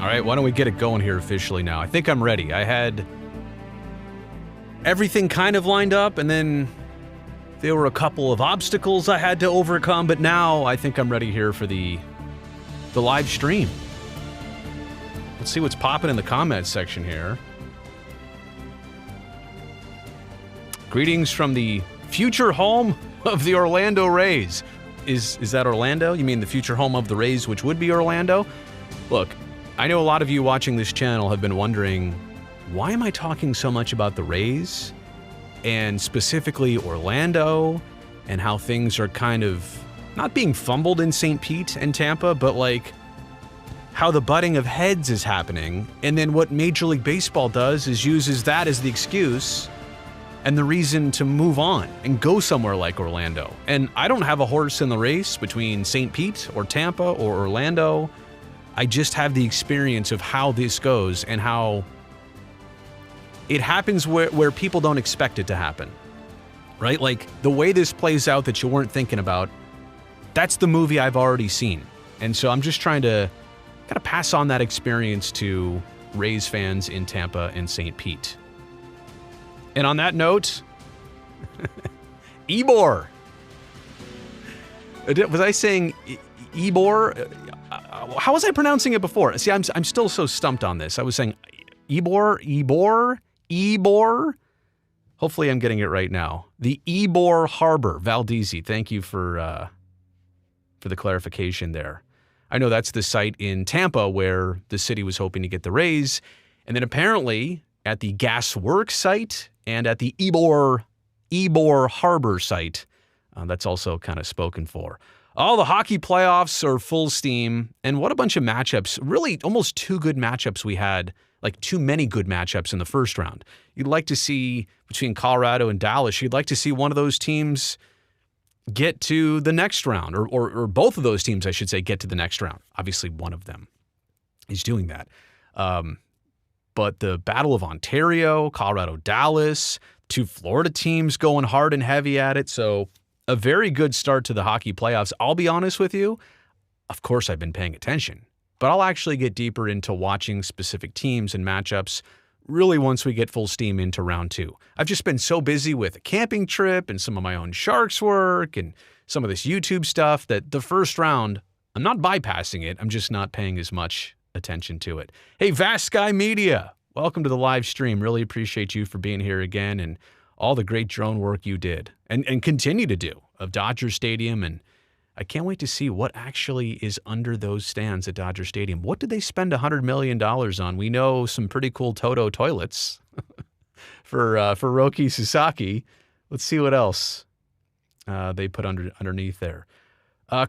All right, why don't we get it going here officially now? I think I'm ready. I had everything kind of lined up, and then there were a couple of obstacles I had to overcome, but now I think I'm ready here for the live stream. Let's see what's popping in the comments section here. Greetings from the future home of the Orlando Rays. Is that Orlando? You mean the future home of the Rays, which would be Orlando? Look, I know a lot of you watching this channel have been wondering, why am I talking so much about the Rays? And specifically Orlando, and how things are kind of not being fumbled in St. Pete and Tampa, but like how the butting of heads is happening. And then what Major League Baseball does is uses that as the excuse and the reason to move on and go somewhere like Orlando. And I don't have a horse in the race between St. Pete or Tampa or Orlando. I just have the experience of how this goes and how it happens where people don't expect it to happen, right? Like the way this plays out that you weren't thinking about, that's the movie I've already seen. And so I'm just trying to kind of pass on that experience to Rays fans in Tampa and St. Pete. And on that note, Ybor. Was I saying Ybor? How was I pronouncing it before? See, I'm still so stumped on this. I was saying Ybor. Hopefully I'm getting it right now. The Ybor Harbor, Valdezi. Thank you for the clarification there. I know that's the site in Tampa where the city was hoping to get the Rays. And then apparently at the Gas Works site and at the Ybor Harbor site, that's also kind of spoken for. All the hockey playoffs are full steam, and what a bunch of matchups. Really, almost two good matchups we had, like too many good matchups in the first round. You'd like to see, between Colorado and Dallas, you'd like to see one of those teams get to the next round, or both of those teams, I should say, get to the next round. Obviously, one of them is doing that. But the Battle of Ontario, Colorado, Dallas, two Florida teams going hard and heavy at it, so a very good start to the hockey playoffs. I'll be honest with you, of course I've been paying attention, but I'll actually get deeper into watching specific teams and matchups really once we get full steam into round two. I've just been so busy with a camping trip and some of my own Sharks work and some of this YouTube stuff that the first round, I'm not bypassing it, I'm just not paying as much attention to it. Hey, Vast Sky Media, welcome to the live stream. Really appreciate you for being here again and all the great drone work you did and continue to do of Dodger Stadium. And I can't wait to see what actually is under those stands at Dodger Stadium. What did they spend $100 million on? We know some pretty cool Toto toilets for Roki Sasaki. Let's see what else they put underneath there.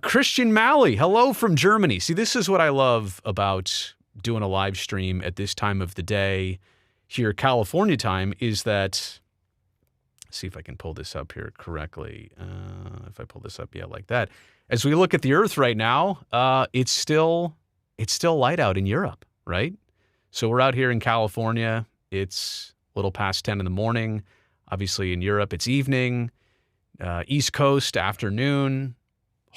Christian Malley, hello from Germany. See, this is what I love about doing a live stream at this time of the day here, California time, is that, see if I can pull this up here correctly. If I pull this up, yeah, like that. As we look at the Earth right now, it's still light out in Europe, right? So we're out here in California. It's a little past 10 in the morning. Obviously in Europe, it's evening. East Coast, afternoon.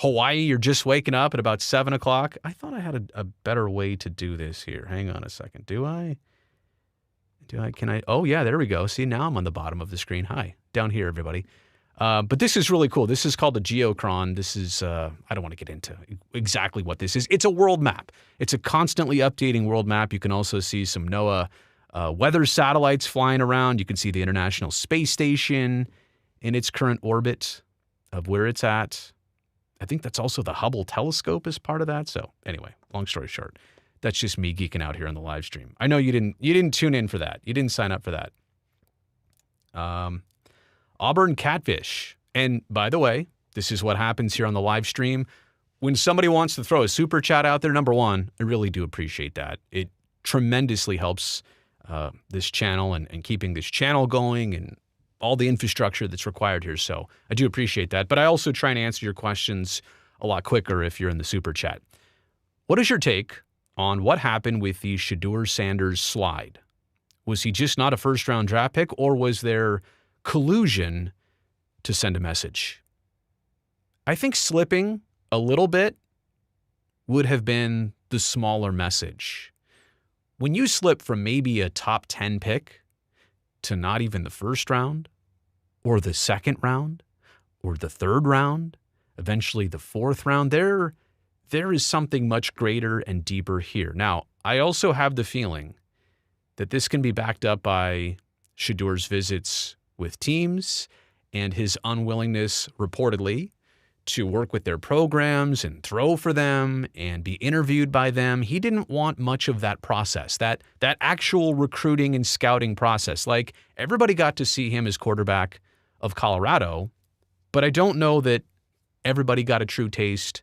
Hawaii, you're just waking up at about 7 o'clock. I thought I had a better way to do this here. Hang on a second. Do I? Can I? Oh, yeah, there we go. See, now I'm on the bottom of the screen. Hi, down here, everybody. But this is really cool. This is called a geochron. This is, I don't want to get into exactly what this is. It's a world map. It's a constantly updating world map. You can also see some NOAA weather satellites flying around. You can see the International Space Station in its current orbit of where it's at. I think that's also the Hubble telescope is part of that. So anyway, long story short, that's just me geeking out here on the live stream. I know you didn't tune in for that. You didn't sign up for that. Auburn Catfish. And by the way, this is what happens here on the live stream. When somebody wants to throw a super chat out there, number one, I really do appreciate that. It tremendously helps this channel and keeping this channel going and all the infrastructure that's required here. So I do appreciate that. But I also try and answer your questions a lot quicker if you're in the super chat. What is your take on what happened with the Shedeur Sanders slide? Was he just not a first-round draft pick, or was there collusion to send a message? I think slipping a little bit would have been the smaller message. when you slip from maybe a top 10 pick to not even the first round or the second round or the third round, eventually the fourth round, there is something much greater and deeper here. Now, I also have the feeling that this can be backed up by Shedeur's visits with teams and his unwillingness, reportedly, to work with their programs and throw for them and be interviewed by them. He didn't want much of that process, that actual recruiting and scouting process. Like, everybody got to see him as quarterback of Colorado, but I don't know that everybody got a true taste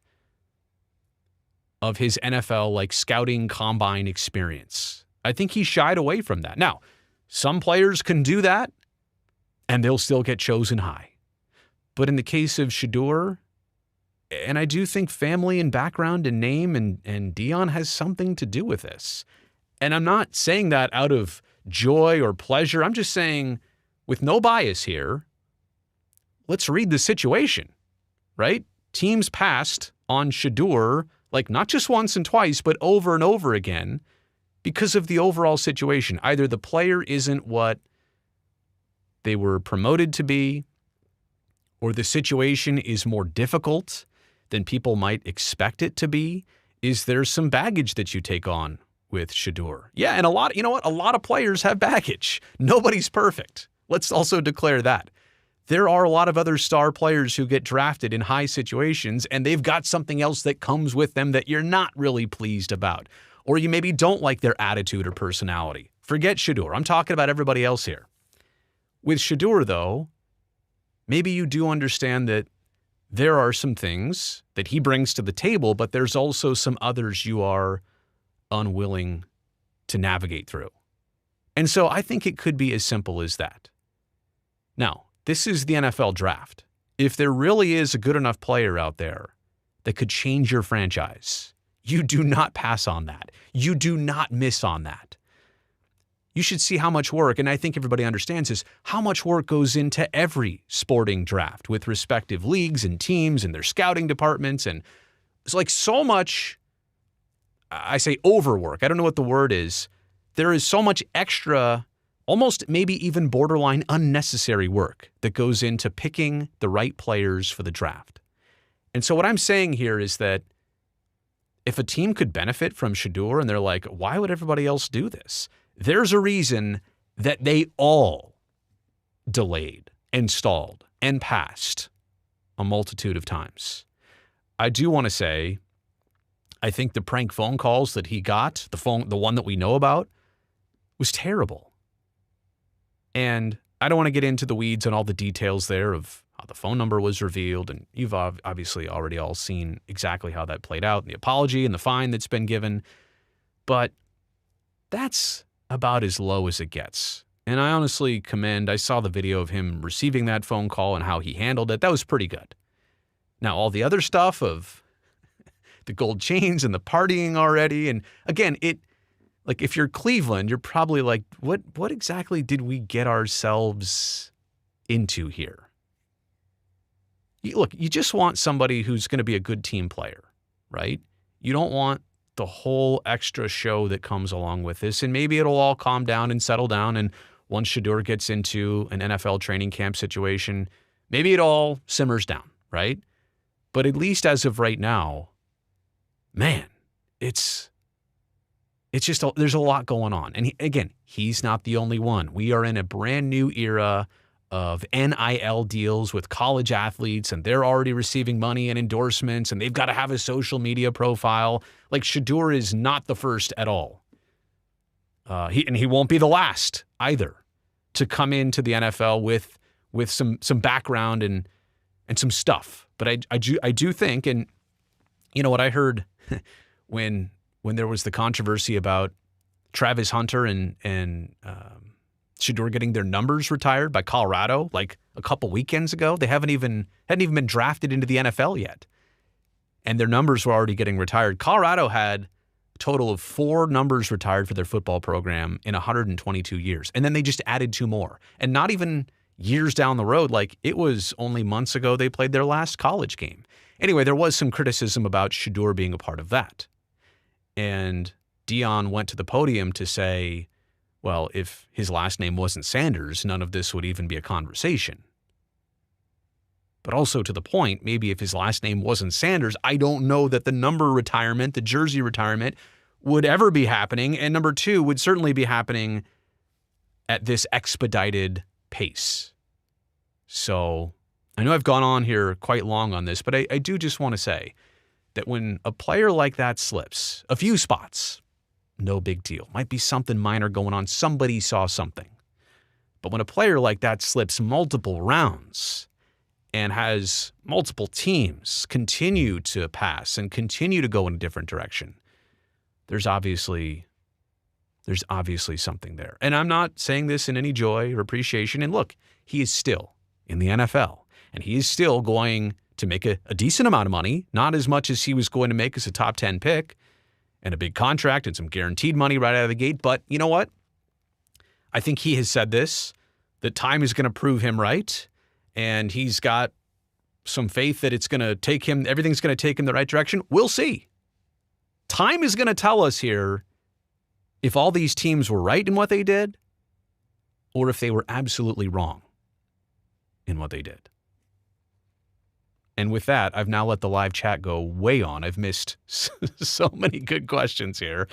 of his NFL scouting combine experience. I think he shied away from that. Now, some players can do that and they'll still get chosen high. But in the case of Shedeur, and I do think family and background and name and Deion has something to do with this. And I'm not saying that out of joy or pleasure. I'm just saying, with no bias here, let's read the situation, right? Teams passed on Shedeur, not just once and twice, but over and over again because of the overall situation. Either the player isn't what they were promoted to be, or the situation is more difficult than people might expect it to be. Is there some baggage that you take on with Shedeur? Yeah, and a lot of players have baggage. Nobody's perfect. Let's also declare that. There are a lot of other star players who get drafted in high situations, and they've got something else that comes with them that you're not really pleased about, or you maybe don't like their attitude or personality. Forget Shedeur. I'm talking about everybody else here. With Shedeur, though, maybe you do understand that there are some things that he brings to the table, but there's also some others you are unwilling to navigate through. And so I think it could be as simple as that. Now, this is the NFL draft. If there really is a good enough player out there that could change your franchise, you do not pass on that. You do not miss on that. You should see how much work, and I think everybody understands this, how much work goes into every sporting draft with respective leagues and teams and their scouting departments. And it's so much, I say overwork. I don't know what the word is. There is so much extra, almost maybe even borderline unnecessary work that goes into picking the right players for the draft. And so what I'm saying here is that if a team could benefit from Shedeur and they're like, why would everybody else do this? There's a reason that they all delayed and stalled and passed a multitude of times. I do want to say, I think the prank phone calls that he got, the one that we know about, was terrible. And I don't want to get into the weeds on all the details there of how the phone number was revealed, and you've obviously already all seen exactly how that played out, and the apology and the fine that's been given. But that's about as low as it gets. And I honestly I saw the video of him receiving that phone call and how he handled it. That was pretty good. Now, all the other stuff of the gold chains and the partying already, and again, if you're Cleveland, you're probably like, what exactly did we get ourselves into here? You just want somebody who's going to be a good team player, right? You don't want the whole extra show that comes along with this, and maybe it'll all calm down and settle down, and once Shedeur gets into an NFL training camp situation, maybe it all simmers down, right? But at least as of right now, man, it's just, there's a lot going on. And he's not the only one. We are in a brand new era of NIL deals with college athletes, and they're already receiving money and endorsements, and they've got to have a social media profile. Shedeur is not the first at all. He won't be the last either to come into the NFL with some background and some stuff. But I do think, and you know what I heard when there was the controversy about Travis Hunter and Shedeur getting their numbers retired by Colorado a couple weekends ago. They hadn't even been drafted into the NFL yet, and their numbers were already getting retired. Colorado had a total of 4 numbers retired for their football program in 122 years, and then they just added 2 more. And not even years down the road, it was only months ago they played their last college game. Anyway, there was some criticism about Shedeur being a part of that. And Deion went to the podium to say, well, if his last name wasn't Sanders, none of this would even be a conversation. But also to the point, maybe if his last name wasn't Sanders, I don't know that the number retirement, the jersey retirement, would ever be happening. And number two, would certainly be happening at this expedited pace. So I know I've gone on here quite long on this, but I do just want to say that when a player like that slips a few spots, no big deal. Might be something minor going on. Somebody saw something. But when a player like that slips multiple rounds and has multiple teams continue to pass and continue to go in a different direction, there's obviously something there. And I'm not saying this in any joy or appreciation. And look, he is still in the NFL, and he is still going to make a decent amount of money, not as much as he was going to make as a top 10 pick and a big contract and some guaranteed money right out of the gate. But you know what? I think he has said this, that time is going to prove him right. And he's got some faith that it's going to take him, everything's going to take him the right direction. We'll see. Time is going to tell us here if all these teams were right in what they did or if they were absolutely wrong in what they did. And with that, I've now let the live chat go way on. I've missed so many good questions here.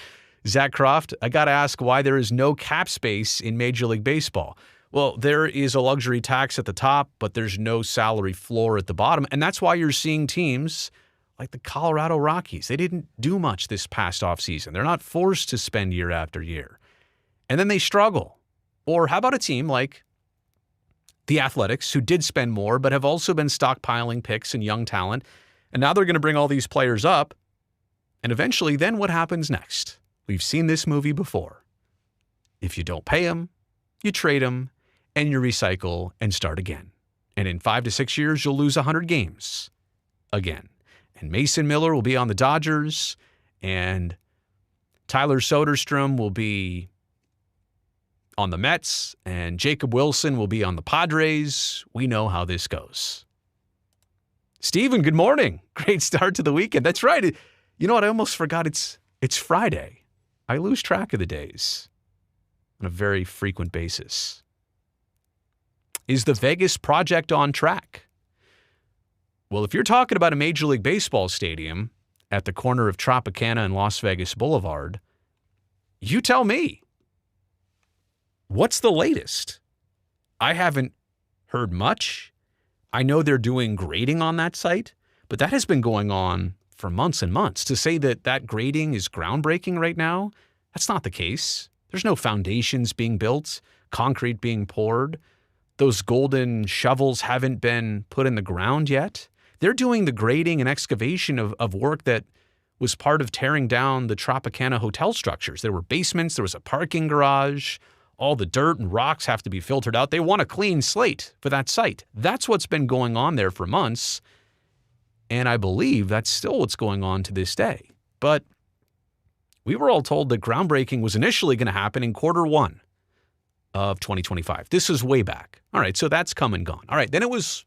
Zach Croft, I got to ask why there is no cap space in Major League Baseball. Well, there is a luxury tax at the top, but there's no salary floor at the bottom. And that's why you're seeing teams like the Colorado Rockies. They didn't do much this past offseason. They're not forced to spend year after year. And then they struggle. Or how about a team like the Athletics, who did spend more, but have also been stockpiling picks and young talent. And now they're going to bring all these players up. And eventually, then what happens next? We've seen this movie before. If you don't pay them, you trade them, and you recycle and start again. And in 5 to 6 years, you'll lose 100 games again. And Mason Miller will be on the Dodgers, and Tyler Soderstrom will be on the Mets, and Jacob Wilson will be on the Padres. We know how this goes. Steven, good morning. Great start to the weekend. That's right. You know what? I almost forgot it's Friday. I lose track of the days on a very frequent basis. Is the Vegas project on track? Well, if you're talking about a Major League Baseball stadium at the corner of Tropicana and Las Vegas Boulevard, you tell me. What's the latest? I haven't heard much. I know they're doing grading on that site, but that has been going on for months and months. To say that that grading is groundbreaking right now, that's not the case. There's no foundations being built, concrete being poured. Those golden shovels haven't been put in the ground yet. They're doing the grading and excavation of work that was part of tearing down the Tropicana hotel structures. There were basements, there was a parking garage. All the dirt and rocks have to be filtered out. They want a clean slate for that site. That's what's been going on there for months. And I believe that's still what's going on to this day. But we were all told that groundbreaking was initially going to happen in Q1 of 2025. This is way back. All right, so that's come and gone. All right, then it was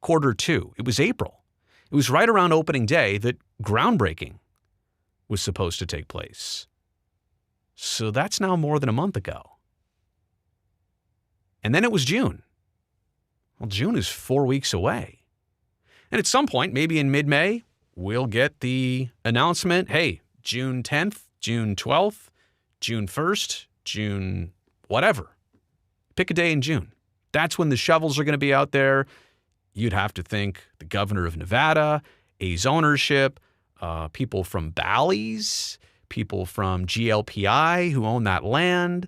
Q2. It was April. It was right around opening day that groundbreaking was supposed to take place. So that's now more than a month ago. And then it was June. Well, June is 4 weeks away. And at some point, maybe in mid-May, we'll get the announcement, hey, June 10th, June 12th, June 1st, June whatever. Pick a day in June. That's when the shovels are going to be out there. You'd have to think the governor of Nevada, A's ownership, people from Bally's, people from GLPI who own that land,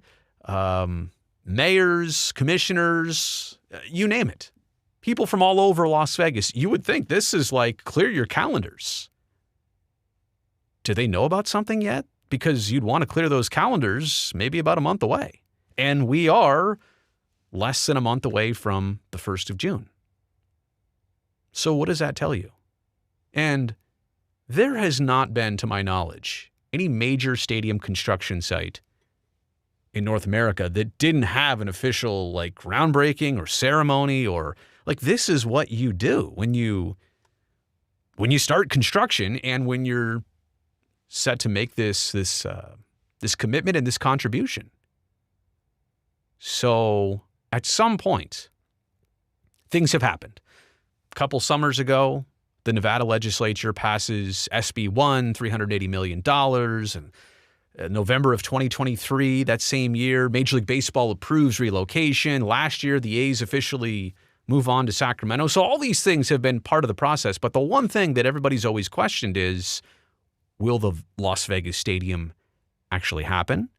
mayors, commissioners, you name it. People from all over Las Vegas. You would think this is like clear your calendars. Do they know about something yet? Because you'd want to clear those calendars maybe about a month away. And we are less than a month away from the 1st of June. So what does that tell you? And there has not been, to my knowledge, any major stadium construction site in North America that didn't have an official like groundbreaking or ceremony or like this is what you do when you start construction and when you're set to make this commitment and this contribution. So at some point, things have happened. A couple summers ago, the Nevada legislature passes SB 1, $380 million. And November of 2023, that same year, Major League Baseball approves relocation. Last year, the A's officially move on to Sacramento. So all these things have been part of the process. But the one thing that everybody's always questioned is, will the Las Vegas Stadium actually happen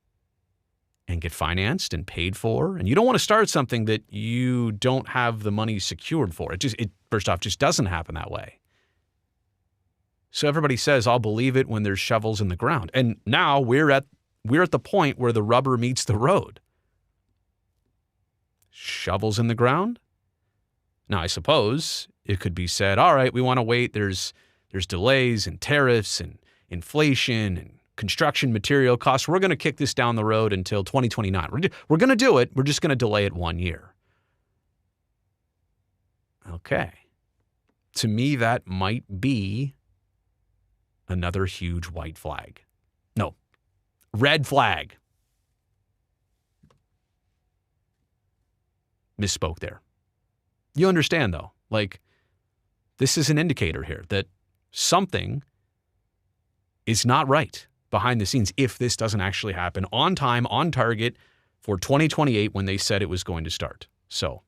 and get financed and paid for? And you don't want to start something that you don't have the money secured for. It first off, just doesn't happen that way. So everybody says, I'll believe it when there's shovels in the ground. And now we're at the point where the rubber meets the road. Shovels in the ground? Now, I suppose it could be said, all right, we want to wait. There's delays and tariffs and inflation and construction material costs. We're going to kick this down the road until 2029. We're going to do it. We're just going to delay it 1 year. Okay. To me, that might be another huge white flag. No, red flag. Misspoke there. You understand, though, like, this is an indicator here that something is not right behind the scenes if this doesn't actually happen on time, on target for 2028 when they said it was going to start. So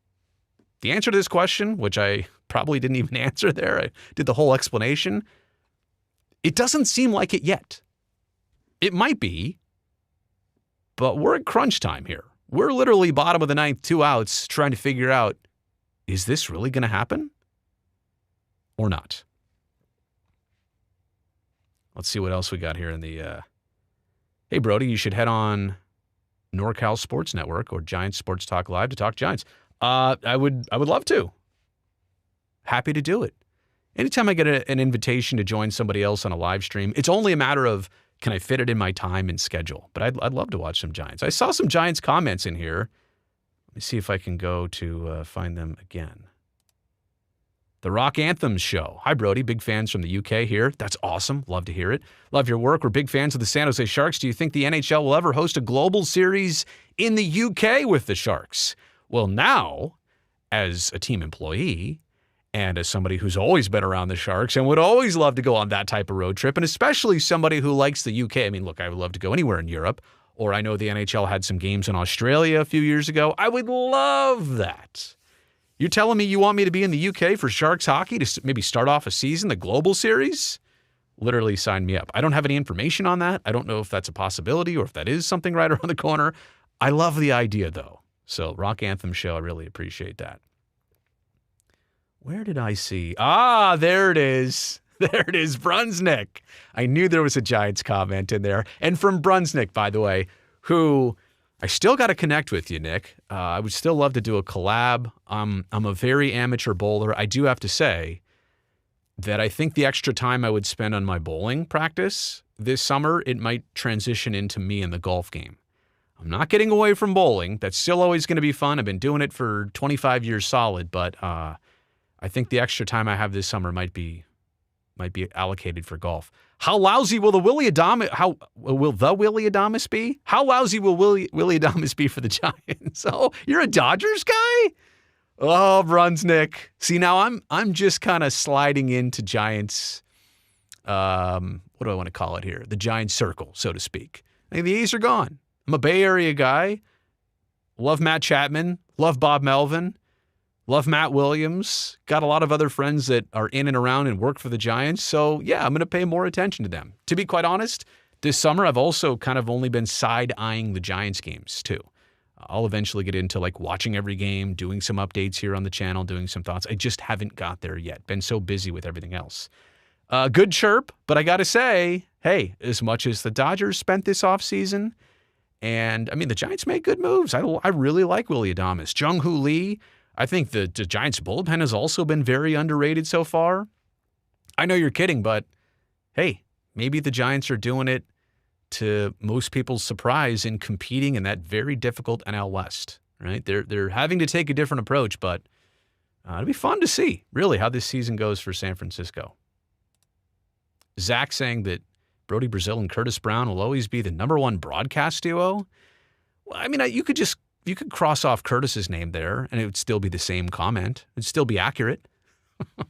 the answer to this question, which I probably didn't even answer there, I did the whole explanation. It doesn't seem like it yet. It might be, but we're at crunch time here. We're literally bottom of the ninth, 2 outs, trying to figure out, is this really going to happen or not? Let's see what else we got here in the, hey, Brody, you should head on NorCal Sports Network or Giants Sports Talk Live to talk Giants. I would love to. Happy to do it. Anytime I get an invitation to join somebody else on a live stream, it's only a matter of, can I fit it in my time and schedule? But I'd love to watch some Giants. I saw some Giants comments in here. Let me see if I can go to find them again. The Rock Anthems Show. Hi, Brody. Big fans from the UK here. That's awesome. Love to hear it. Love your work. We're big fans of the San Jose Sharks. Do you think the NHL will ever host a global series in the UK with the Sharks? Well, now, as a team employee and as somebody who's always been around the Sharks and would always love to go on that type of road trip, and especially somebody who likes the UK. I mean, look, I would love to go anywhere in Europe. Or I know the NHL had some games in Australia a few years ago. I would love that. You're telling me you want me to be in the UK for Sharks hockey to maybe start off a season, the global series? Literally sign me up. I don't have any information on that. I don't know if that's a possibility or if that is something right around the corner. I love the idea, though. So Rock Anthem Show, I really appreciate that. Where did I see? Ah, there it is. There it is, Brunsnick. I knew there was a Giants comment in there. And from Brunsnick, by the way, who I still got to connect with you, Nick. I would still love to do a collab. I'm a very amateur bowler. I do have to say that I think the extra time I would spend on my bowling practice this summer, it might transition into me in the golf game. I'm not getting away from bowling. That's still always going to be fun. I've been doing it for 25 years solid, but I think the extra time I have this summer might be allocated for golf. How lousy will the Willy Adames be? How lousy will Willy Adames be for the Giants? Oh, you're a Dodgers guy? Oh, Brunsnick. See, now I'm just kind of sliding into Giants, what do I want to call it here? The Giants circle, so to speak. I think the A's are gone. I'm a Bay Area guy. Love Matt Chapman. Love Bob Melvin. Love Matt Williams. Got a lot of other friends that are in and around and work for the Giants. So, yeah, I'm going to pay more attention to them. To be quite honest, this summer I've also kind of only been side-eyeing the Giants games, too. I'll eventually get into, like, watching every game, doing some updates here on the channel, doing some thoughts. I just haven't got there yet. Been so busy with everything else. Good chirp, but I got to say, hey, as much as the Dodgers spent this offseason, and, I mean, the Giants made good moves. I really like Willy Adames. Jung-Hoo Lee, I think the Giants' bullpen has also been very underrated so far. I know you're kidding, but hey, maybe the Giants are doing it to most people's surprise in competing in that very difficult NL West, right? They're having to take a different approach, but it'll be fun to see, really, how this season goes for San Francisco. Zach saying that Brody Brazil and Curtis Brown will always be the number one broadcast duo. Well, I mean, you could cross off Curtis's name there, and it would still be the same comment. It'd still be accurate.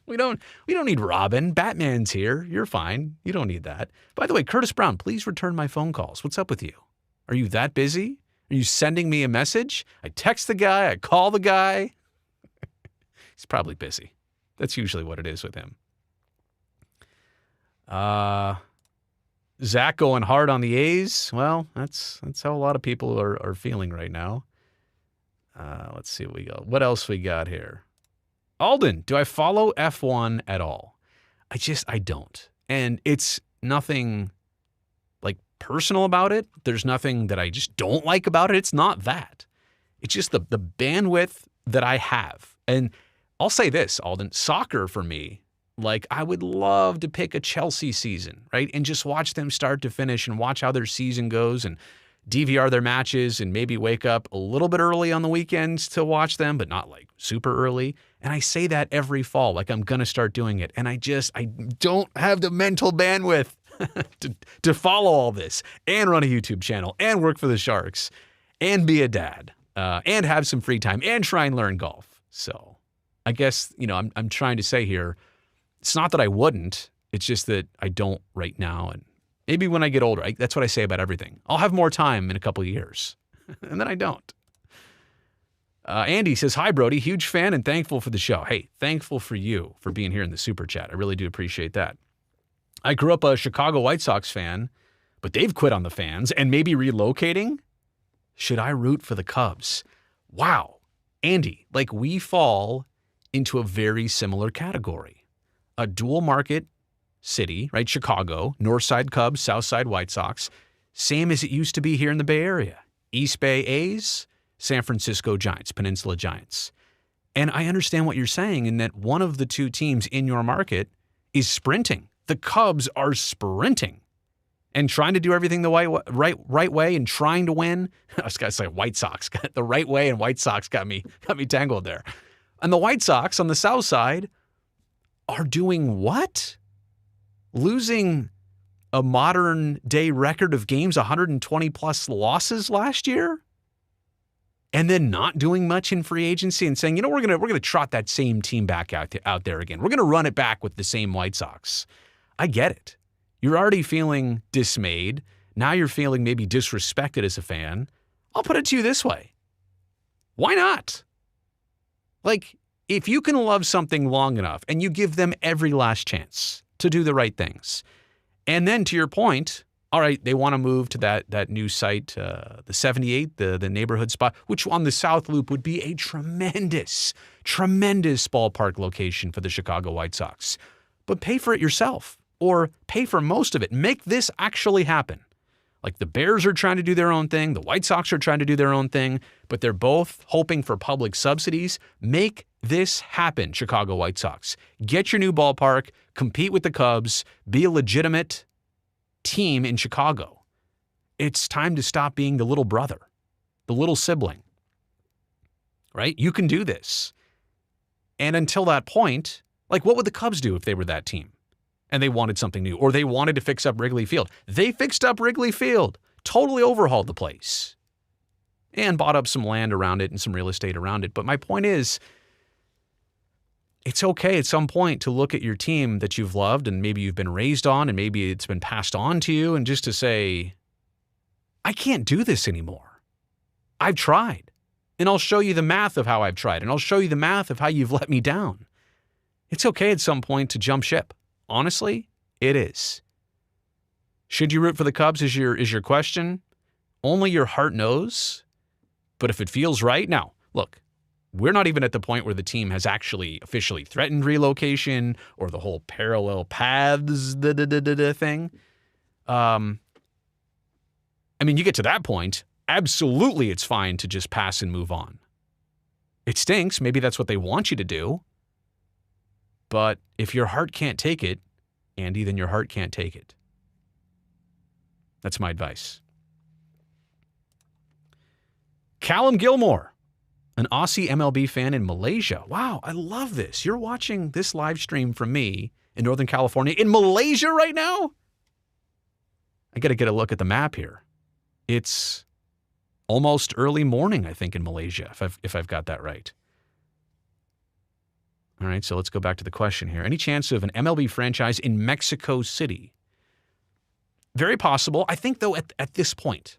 We don't need Robin. Batman's here. You're fine. You don't need that. By the way, Curtis Brown, please return my phone calls. What's up with you? Are you that busy? Are you sending me a message? I text the guy. I call the guy. He's probably busy. That's usually what it is with him. Zach going hard on the A's. Well, that's how a lot of people are feeling right now. Let's see what else we got here. Alden, do I follow F1 at all? I don't. And it's nothing like personal about it. There's nothing that I just don't like about it. It's not that. It's just the bandwidth that I have. And I'll say this, Alden, soccer for me, like I would love to pick a Chelsea season, right? And just watch them start to finish and watch how their season goes and DVR their matches and maybe wake up a little bit early on the weekends to watch them, but not like super early. And I say that every fall, like I'm going to start doing it. And I don't have the mental bandwidth to follow all this and run a YouTube channel and work for the Sharks and be a dad and have some free time and try and learn golf. So I guess, I'm trying to say here, it's not that I wouldn't, it's just that I don't right now. And maybe when I get older, that's what I say about everything. I'll have more time in a couple of years, and then I don't. Andy says, hi, Brody. Huge fan and thankful for the show. Hey, thankful for you for being here in the Super Chat. I really do appreciate that. I grew up a Chicago White Sox fan, but they've quit on the fans and maybe relocating. Should I root for the Cubs? Wow. Andy, like we fall into a very similar category. A dual market city, right? Chicago, North Side Cubs, South Side White Sox, same as it used to be here in the Bay Area. East Bay A's, San Francisco Giants, Peninsula Giants. And I understand what you're saying in that one of the two teams in your market is sprinting. The Cubs are sprinting and trying to do everything the right way and trying to win. I was going to say White Sox got the right way, and White Sox got me tangled there. And the White Sox on the South Side are doing what? Losing a modern day record of games, 120 plus losses last year, and then not doing much in free agency and saying, we're gonna trot that same team back out there again. We're gonna run it back with the same White Sox. I get it. You're already feeling dismayed. Now you're feeling maybe disrespected as a fan. I'll put it to you this way. Why not? Like, if you can love something long enough and you give them every last chance to do the right things, and then to your point, all right, they want to move to that new site, the 78, the neighborhood spot, which on the South Loop would be a tremendous ballpark location for the Chicago White Sox. But pay for it yourself, or pay for most of it. Make this actually happen. Like the Bears are trying to do their own thing, the White Sox are trying to do their own thing, but they're both hoping for public subsidies. Make this happen, Chicago White Sox. Get your new ballpark, compete with the Cubs, be a legitimate team in Chicago. It's time to stop being the little brother, the little sibling, right? You can do this. And until that point, like what would the Cubs do if they were that team and they wanted something new, or they wanted to fix up Wrigley Field? They fixed up Wrigley Field, totally overhauled the place, and bought up some land around it and some real estate around it. But my point is, it's okay at some point to look at your team that you've loved and maybe you've been raised on and maybe it's been passed on to you, and just to say, I can't do this anymore. I've tried, and I'll show you the math of how I've tried, and I'll show you the math of how you've let me down. It's okay at some point to jump ship. Honestly, it is. Should you root for the Cubs is your question? Only your heart knows. But if it feels right, now, look, we're not even at the point where the team has actually officially threatened relocation or the whole parallel paths thing. I mean, you get to that point, absolutely it's fine to just pass and move on. It stinks. Maybe that's what they want you to do. But if your heart can't take it, Andy, then your heart can't take it. That's my advice. Callum Gilmore, an Aussie MLB fan in Malaysia. Wow, I love this. You're watching this live stream from me in Northern California in Malaysia right now? I got to get a look at the map here. It's almost early morning, I think, in Malaysia, if I've got that right. All right, so let's go back to the question here. Any chance of an MLB franchise in Mexico City? Very possible. I think, though, at this point,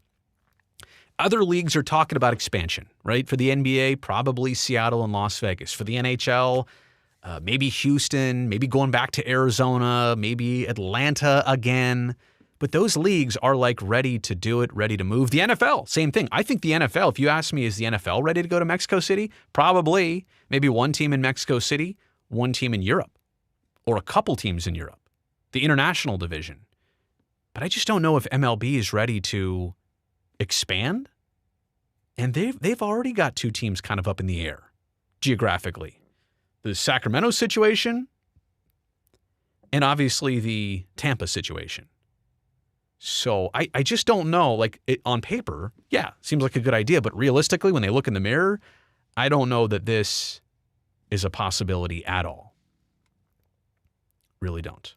other leagues are talking about expansion, right? For the NBA, probably Seattle and Las Vegas. For the NHL, maybe Houston, maybe going back to Arizona, maybe Atlanta again. But those leagues are like ready to do it, ready to move. The NFL, same thing. I think the NFL, if you ask me, is the NFL ready to go to Mexico City? Probably. Maybe one team in Mexico City, one team in Europe, or a couple teams in Europe, the international division. But I just don't know if MLB is ready to expand. And they've already got two teams kind of up in the air geographically. The Sacramento situation and obviously the Tampa situation. So I just don't know, like on paper, yeah, seems like a good idea. But realistically, when they look in the mirror, I don't know that this is a possibility at all. Really don't.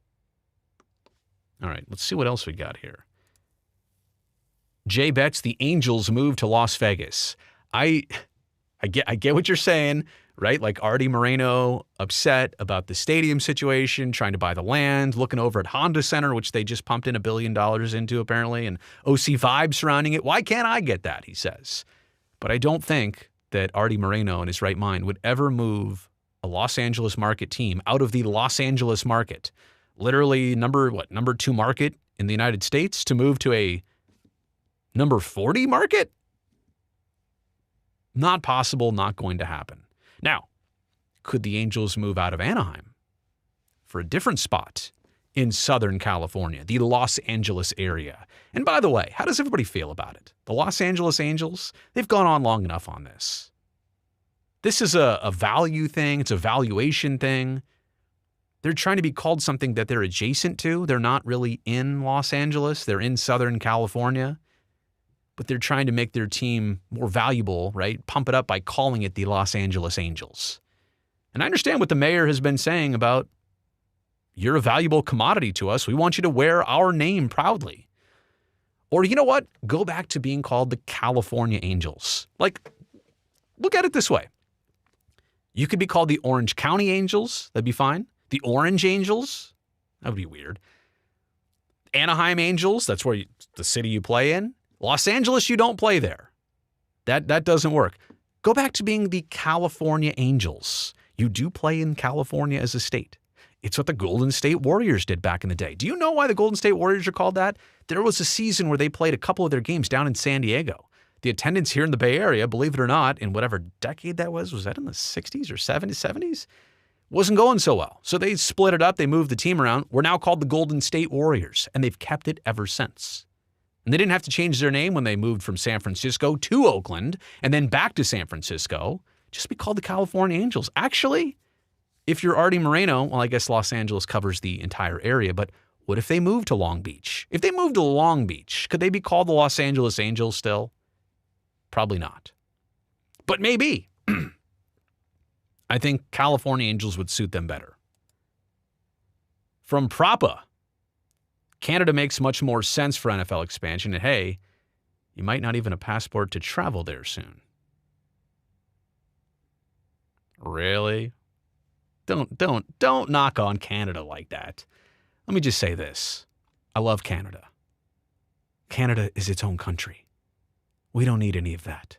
All right, let's see what else we got here. Jay bets the Angels move to Las Vegas. I get what you're saying, right? Like Artie Moreno upset about the stadium situation, trying to buy the land, looking over at Honda Center, which they just pumped in $1 billion into apparently, and OC vibes surrounding it. Why can't I get that, he says. But I don't think that Artie Moreno in his right mind would ever move a Los Angeles market team out of the Los Angeles market, literally number 2 market in the United States, to move to a number 40 market? Not possible, not going to happen. Now, could the Angels move out of Anaheim for a different spot in Southern California, the Los Angeles area? And by the way, how does everybody feel about it? The Los Angeles Angels, they've gone on long enough on this. This is a value thing. It's a valuation thing. They're trying to be called something that they're adjacent to. They're not really in Los Angeles. They're in Southern California. But they're trying to make their team more valuable, right? Pump it up by calling it the Los Angeles Angels. And I understand what the mayor has been saying about, you're a valuable commodity to us. We want you to wear our name proudly. Or you know what? Go back to being called the California Angels. Like, look at it this way. You could be called the Orange County Angels. That'd be fine. The Orange Angels. That would be weird. Anaheim Angels. That's where the city you play in. Los Angeles, you don't play there. That doesn't work. Go back to being the California Angels. You do play in California as a state. It's what the Golden State Warriors did back in the day. Do you know why the Golden State Warriors are called that? There was a season where they played a couple of their games down in San Diego. The attendance here in the Bay Area, believe it or not, in whatever decade that was that in the 60s or 70s? Wasn't going so well. So they split it up. They moved the team around. We're now called the Golden State Warriors, and they've kept it ever since. And they didn't have to change their name when they moved from San Francisco to Oakland and then back to San Francisco. Just be called the California Angels. Actually, if you're Artie Moreno, well, I guess Los Angeles covers the entire area, but what if they moved to Long Beach? If they moved to Long Beach, could they be called the Los Angeles Angels still? Probably not. But maybe. I think California Angels would suit them better. From Propa. Canada makes much more sense for NFL expansion, and hey, you might not even have a passport to travel there soon. Really? Don't knock on Canada like that. Let me just say this. I love Canada. Canada is its own country. We don't need any of that.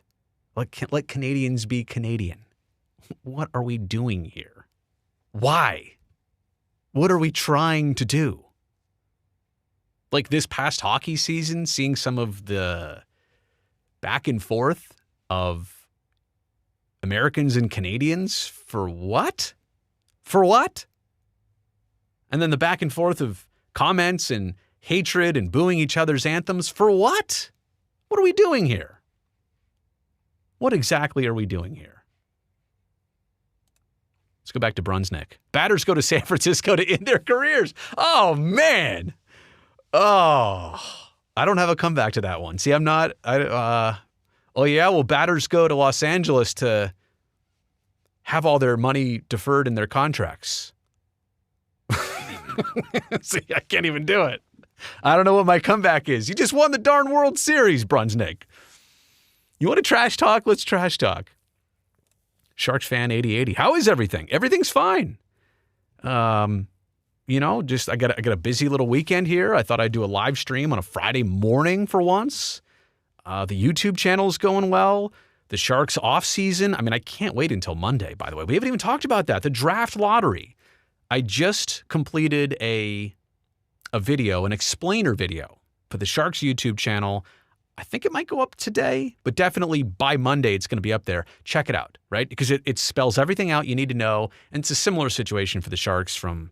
Let Canadians be Canadian. What are we doing here? Why? What are we trying to do? Like this past hockey season, seeing some of the back and forth of Americans and Canadians for what? For what? And then the back and forth of comments and hatred and booing each other's anthems for what? What are we doing here? What exactly are we doing here? Let's go back to Brunsnick. Batters go to San Francisco to end their careers. Oh, man. Oh, I don't have a comeback to that one. See, batters go to Los Angeles to have all their money deferred in their contracts. See, I can't even do it. I don't know what my comeback is. You just won the darn World Series, Brunsnick. You want to trash talk? Let's trash talk. Sharks fan 8080. How is everything? Everything's fine. Just I got a busy little weekend here. I thought I'd do a live stream on a Friday morning for once. The YouTube channel is going well. The Sharks off season. I mean, I can't wait until Monday, by the way. We haven't even talked about that. The draft lottery. I just completed a video, an explainer video for the Sharks YouTube channel. I think it might go up today, but definitely by Monday, it's going to be up there. Check it out, right? Because it spells everything out you need to know. And it's a similar situation for the Sharks from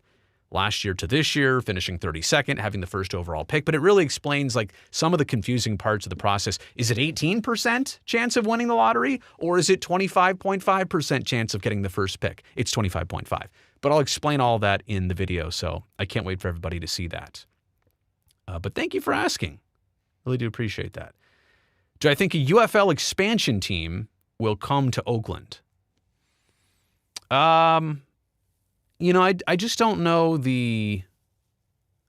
last year to this year, finishing 32nd, having the first overall pick. But it really explains like some of the confusing parts of the process. Is it 18% chance of winning the lottery, or is it 25.5% chance of getting the first pick? It's 25.5. But I'll explain all that in the video, so I can't wait for everybody to see that. But thank you for asking. Really do appreciate that. Do I think a UFL expansion team will come to Oakland? I just don't know the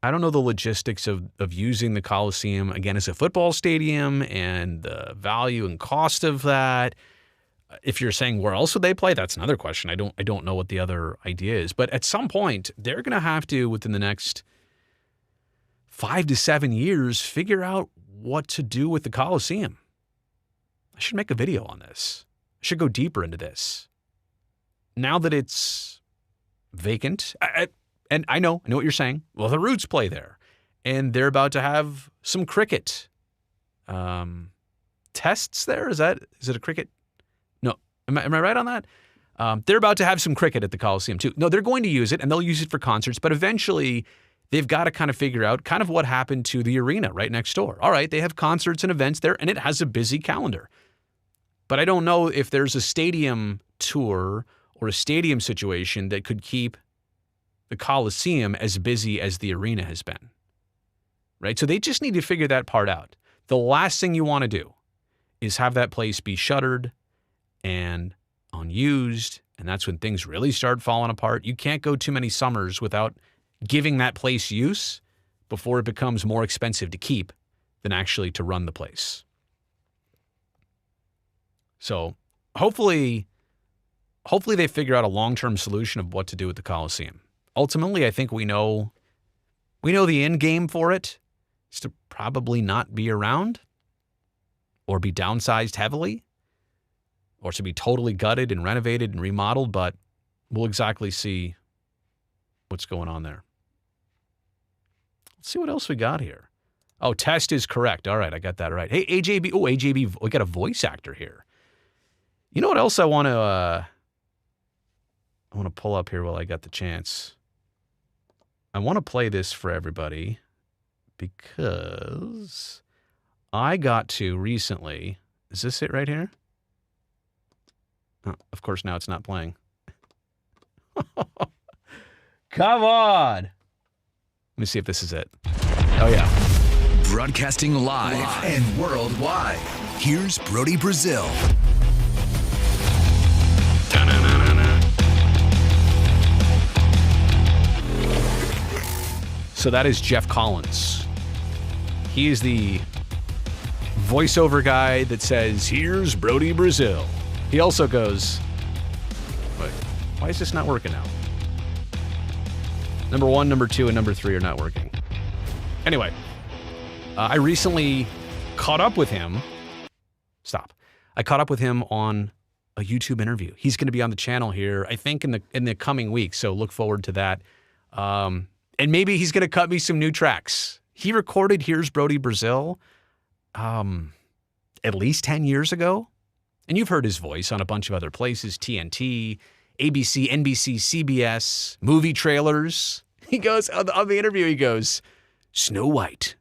logistics of using the Coliseum again as a football stadium and the value and cost of that. If you're saying where else would they play, that's another question. I don't know what the other idea is, but at some point they're going to have to, within the next 5 to 7 years, figure out what to do with the Coliseum. I should make a video on this. I should go deeper into this. Now that it's vacant, and I know what you're saying. Well, the Roots play there, and they're about to have some cricket tests there. Is it a cricket? No, am I right on that? They're about to have some cricket at the Coliseum too. No, they're going to use it, and they'll use it for concerts, but eventually they've got to kind of figure out kind of what happened to the arena right next door. All right, they have concerts and events there, and it has a busy calendar. But I don't know if there's a stadium tour or a stadium situation that could keep the Coliseum as busy as the arena has been, right? So they just need to figure that part out. The last thing you want to do is have that place be shuttered and unused, and that's when things really start falling apart. You can't go too many summers without giving that place use before it becomes more expensive to keep than actually to run the place. So hopefully they figure out a long-term solution of what to do with the Coliseum. Ultimately, I think we know the end game for it is to probably not be around or be downsized heavily or to be totally gutted and renovated and remodeled, but we'll exactly see what's going on there. Let's see what else we got here. Oh, test is correct. All right, I got that right. Hey, AJB. Oh, AJB, we got a voice actor here. You know what else I want to pull up here while I got the chance? I want to play this for everybody because I got to recently. Is this it right here? Oh, of course, now it's not playing. Come on. Let me see if this is it. Oh, yeah. Broadcasting live and worldwide. Here's Brody Brazil. So that is Jeff Collins. He is the voiceover guy that says, "Here's Brody Brazil." He also goes, wait, why is this not working now? Number 1, number 2, and number 3 are not working. Anyway, I recently caught up with him. I caught up with him on a YouTube interview. He's going to be on the channel here, I think, in the coming weeks. So look forward to that. And maybe he's going to cut me some new tracks. He recorded Here's Brody Brazil at least 10 years ago. And you've heard his voice on a bunch of other places, TNT, ABC, NBC, CBS, movie trailers. He goes, on the interview, he goes, Snow White.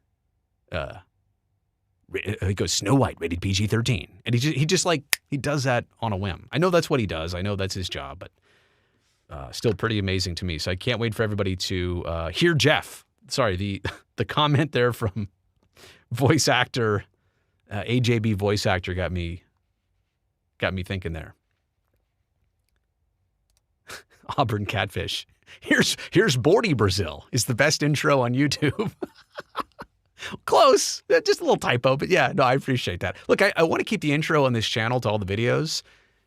He goes, Snow White, rated PG-13. And he does that on a whim. I know that's what he does. I know that's his job, but still pretty amazing to me. So I can't wait for everybody to hear Jeff. Sorry, the comment there from voice actor, AJB voice actor got me thinking there. Auburn Catfish. Here's Bordy Brazil is the best intro on YouTube. Close. Just a little typo, but yeah, no, I appreciate that. Look, I want to keep the intro on this channel to all the videos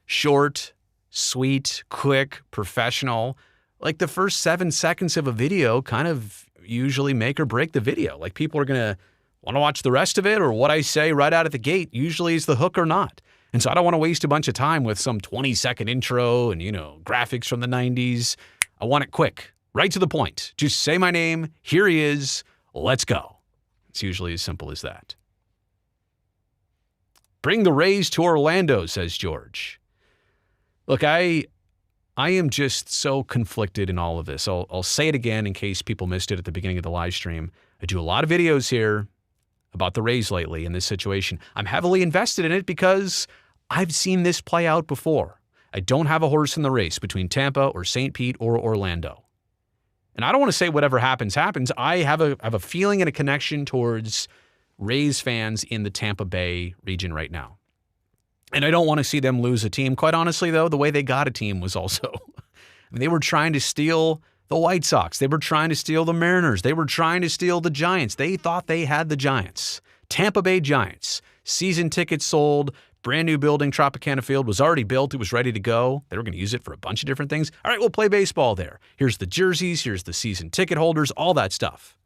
short, sweet, quick, professional. Like the first 7 seconds of a video kind of usually make or break the video. Like people are going to want to watch the rest of it, or what I say right out of the gate usually is the hook or not. And so I don't want to waste a bunch of time with some 20-second intro and, graphics from the 90s. I want it quick, right to the point. Just say my name. Here he is. Let's go. It's usually as simple as that. Bring the Rays to Orlando, says George. Look, I am just so conflicted in all of this. I'll say it again in case people missed it at the beginning of the live stream. I do a lot of videos here about the Rays lately in this situation. I'm heavily invested in it because I've seen this play out before. I don't have a horse in the race between Tampa or St. Pete or Orlando. And I don't want to say whatever happens, happens. I have a feeling and a connection towards Rays fans in the Tampa Bay region right now. And I don't want to see them lose a team. Quite honestly, though, the way they got a team was also, they were trying to steal the White Sox. They were trying to steal the Mariners. They were trying to steal the Giants. They thought they had the Giants. Tampa Bay Giants. Season tickets sold. Brand new building, Tropicana Field, was already built. It was ready to go. They were going to use it for a bunch of different things. All right, we'll play baseball there. Here's the jerseys. Here's the season ticket holders, all that stuff.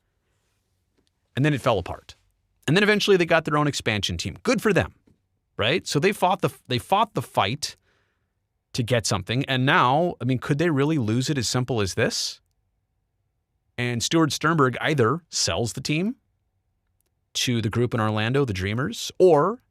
And then it fell apart. And then eventually they got their own expansion team. Good for them, right? So they fought the fight to get something. And now, could they really lose it as simple as this? And Stuart Sternberg either sells the team to the group in Orlando, the Dreamers, or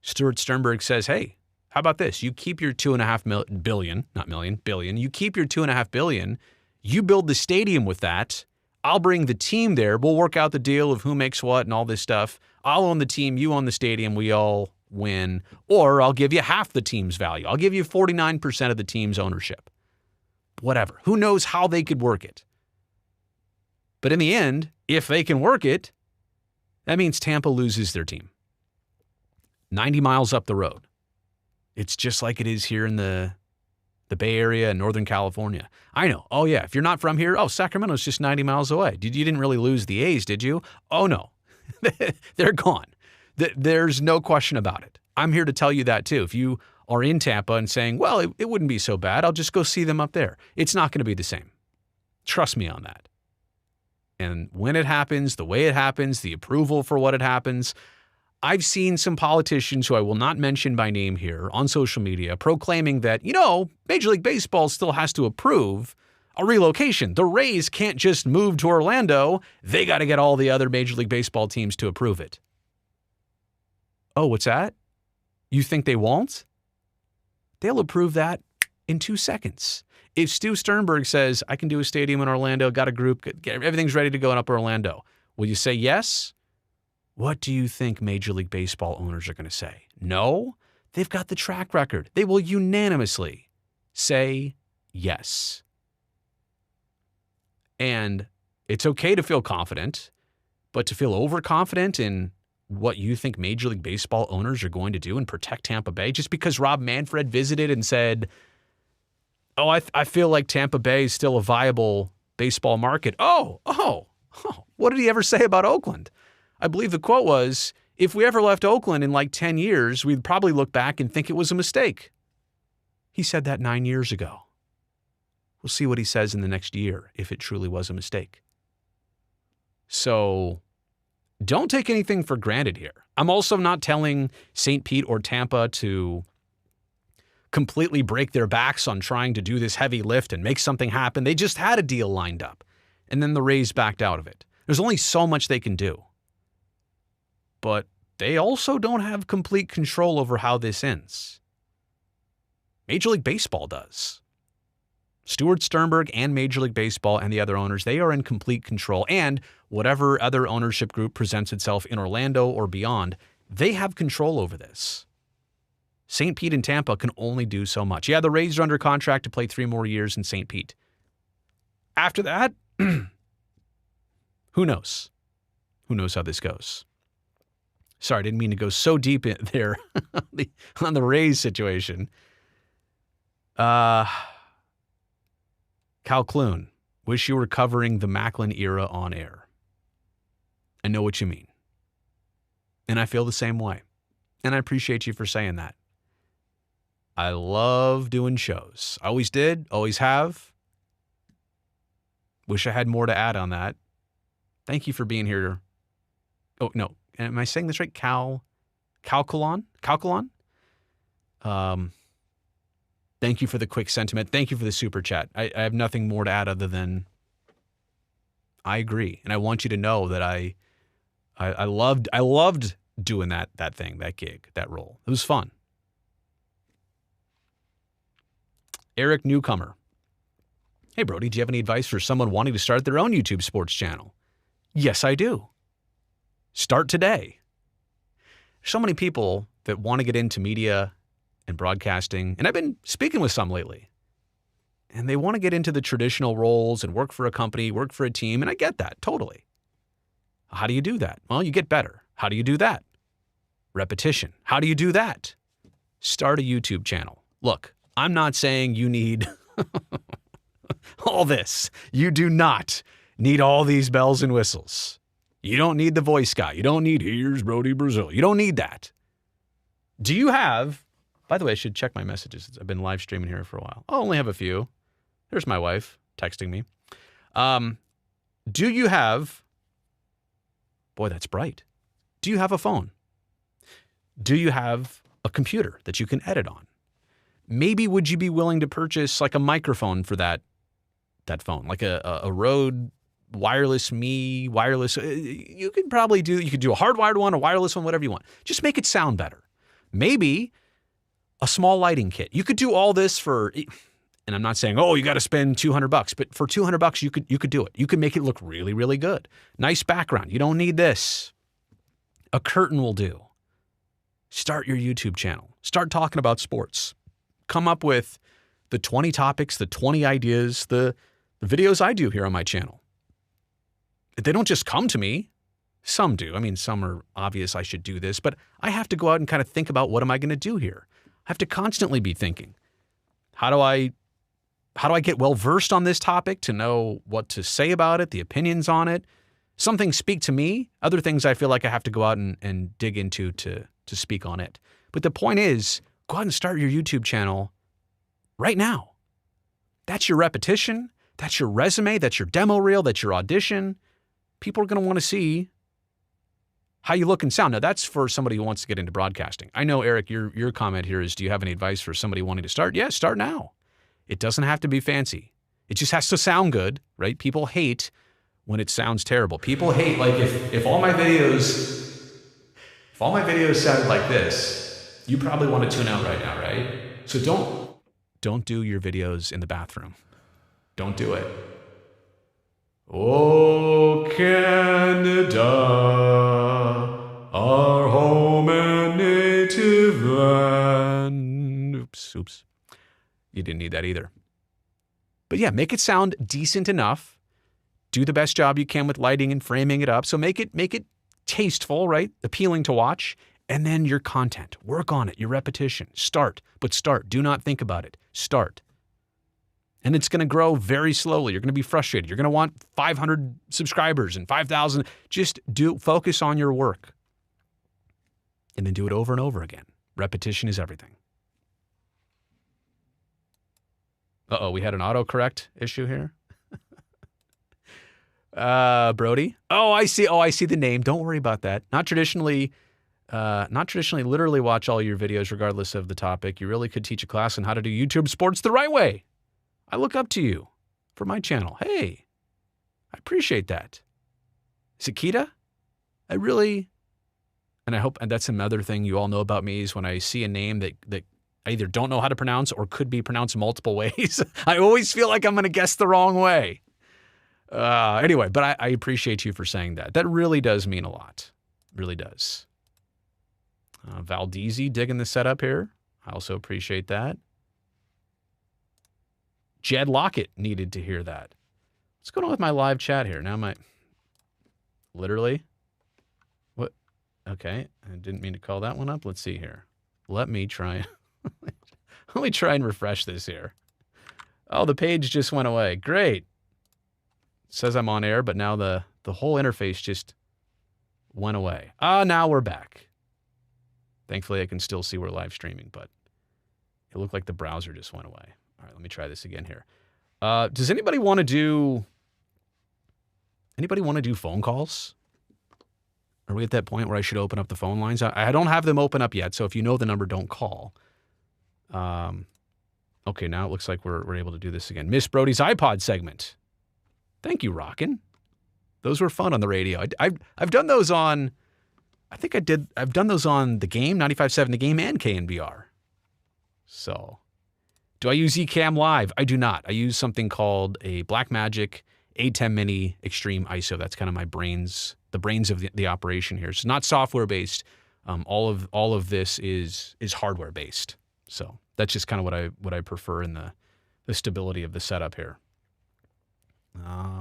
Stuart Sternberg says, hey, how about this? You keep your $2.5 billion, not million, billion. You keep your $2.5 billion. You build the stadium with that. I'll bring the team there. We'll work out the deal of who makes what and all this stuff. I'll own the team. You own the stadium. We all win. Or I'll give you half the team's value. I'll give you 49% of the team's ownership. Whatever. Who knows how they could work it? But in the end, if they can work it, that means Tampa loses their team. 90 miles up the road. It's just like it is here in the Bay Area and Northern California. I know. Oh, yeah. If you're not from here, Sacramento's just 90 miles away. You didn't really lose the A's, did you? Oh, no. They're gone. There's no question about it. I'm here to tell you that, too. If you are in Tampa and saying, well, it wouldn't be so bad, I'll just go see them up there. It's not going to be the same. Trust me on that. And when it happens, the way it happens, the approval for what it happens, I've seen some politicians who I will not mention by name here on social media proclaiming that, Major League Baseball still has to approve a relocation. The Rays can't just move to Orlando. They got to get all the other Major League Baseball teams to approve it. Oh, what's that? You think they won't? They'll approve that in 2 seconds. If Stu Sternberg says, I can do a stadium in Orlando, got a group, everything's ready to go up Orlando, will you say yes? What do you think Major League Baseball owners are going to say? No? They've got the track record. They will unanimously say yes. And it's okay to feel confident, but to feel overconfident in what you think Major League Baseball owners are going to do and protect Tampa Bay, just because Rob Manfred visited and said, I feel like Tampa Bay is still a viable baseball market. Oh, what did he ever say about Oakland? I believe the quote was, if we ever left Oakland in like 10 years, we'd probably look back and think it was a mistake. He said that 9 years ago. We'll see what he says in the next year if it truly was a mistake. So don't take anything for granted here. I'm also not telling St. Pete or Tampa to completely break their backs on trying to do this heavy lift and make something happen. They just had a deal lined up, and then the Rays backed out of it. There's only so much they can do. But they also don't have complete control over how this ends. Major League Baseball does. Stuart Sternberg and Major League Baseball and the other owners, they are in complete control. And whatever other ownership group presents itself in Orlando or beyond, they have control over this. St. Pete and Tampa can only do so much. Yeah, the Rays are under contract to play 3 more years in St. Pete. After that, who knows? Who knows how this goes? Sorry, I didn't mean to go so deep in there on the Rays situation. God, Cal Clune, wish you were covering the Macklin era on air. I know what you mean. And I feel the same way. And I appreciate you for saying that. I love doing shows. I always did, always have. Wish I had more to add on that. Thank you for being here. Oh, no. Am I saying this right? Calculon? Thank you for the quick sentiment. Thank you for the super chat. I have nothing more to add other than I agree. And I want you to know that I loved doing that thing, that gig, that role. It was fun. Eric Newcomer. Hey, Brody, do you have any advice for someone wanting to start their own YouTube sports channel? Yes, I do. Start today. So many people that want to get into media and broadcasting, and I've been speaking with some lately, and they want to get into the traditional roles and work for a company, work for a team, and I get that, totally. How do you do that? Well, you get better. How do you do that? Repetition. How do you do that? Start a YouTube channel. Look, I'm not saying you need all this. You do not need all these bells and whistles. You don't need the voice guy. You don't need, here's Brody Brazil. You don't need that. Do you have, by the way, I should check my messages. I've been live streaming here for a while. I'll only have a few. There's my wife texting me. Do you have, boy, that's bright. Do you have a phone? Do you have a computer that you can edit on? Maybe would you be willing to purchase like a microphone for that phone, like a Rode wireless wireless. You could probably do a hardwired one, a wireless one, whatever you want. Just make it sound better. Maybe a small lighting kit. You could do all this for, and I'm not saying, oh, you got to spend $200, but for $200 you could do it. You could make it look really, really good. Nice background. You don't need this. A curtain will do. Start your YouTube channel. Start talking about sports. Come up with the 20 topics, the 20 ideas, the videos I do here on my channel. They don't just come to me. Some do. I mean, some are obvious I should do this, but I have to go out and kind of think about what am I going to do here? I have to constantly be thinking, how do I get well versed on this topic to know what to say about it, the opinions on it? Some things speak to me. Other things I feel like I have to go out and dig into to speak on it. But the point is, go out and start your YouTube channel right now. That's your repetition. That's your resume. That's your demo reel. That's your audition. People are going to want to see how you look and sound. Now, that's for somebody who wants to get into broadcasting. I know, Eric, your comment here is, do you have any advice for somebody wanting to start? Yeah, start now. It doesn't have to be fancy. It just has to sound good, right? People hate when it sounds terrible. People hate, like, if all my videos sounded like this, you probably want to tune out right now, right? So don't do your videos in the bathroom. Don't do it. Oh, Canada, our home and native land. Oops. You didn't need that either. But yeah, make it sound decent enough. Do the best job you can with lighting and framing it up. So make it tasteful, right? Appealing to watch. And then your content. Work on it. Your repetition. Start. Do not think about it. Start. And it's going to grow very slowly. You're going to be frustrated. You're going to want 500 subscribers and 5,000. Just focus on your work. And then do it over and over again. Repetition is everything. Uh-oh, we had an autocorrect issue here. Brody. Oh, I see the name. Don't worry about that. Not traditionally literally watch all your videos regardless of the topic. You really could teach a class on how to do YouTube sports the right way. I look up to you for my channel. Hey, I appreciate that. Is it Kita? And I hope, and that's another thing you all know about me, is when I see a name that I either don't know how to pronounce or could be pronounced multiple ways, I always feel like I'm going to guess the wrong way. Anyway, but I appreciate you for saying that. That really does mean a lot. Really does. Valdezi digging the setup here. I also appreciate that. Jed Lockett needed to hear that. What's going on with my live chat here? Now literally? What? Okay, I didn't mean to call that one up. Let's see here. Let me try and refresh this here. Oh, the page just went away. Great. Says I'm on air, but now the whole interface just went away. Now we're back. Thankfully, I can still see we're live streaming, but it looked like the browser just went away. All right, let me try this again here. Does anybody want to do phone calls? Are we at that point where I should open up the phone lines? I don't have them open up yet, so if you know the number, don't call. Okay, now it looks like we're able to do this again. Miss Brody's iPod segment. Thank you, Rockin'. Those were fun on the radio. I've done those on, I've done those on The Game, 95.7 The Game, and KNBR. So, do I use Ecamm Live? I do not. I use something called a Blackmagic A10 Mini Extreme ISO. That's kind of the brains of the operation here. It's not software-based. All of this is hardware-based. So, that's just kind of what I prefer in the stability of the setup here.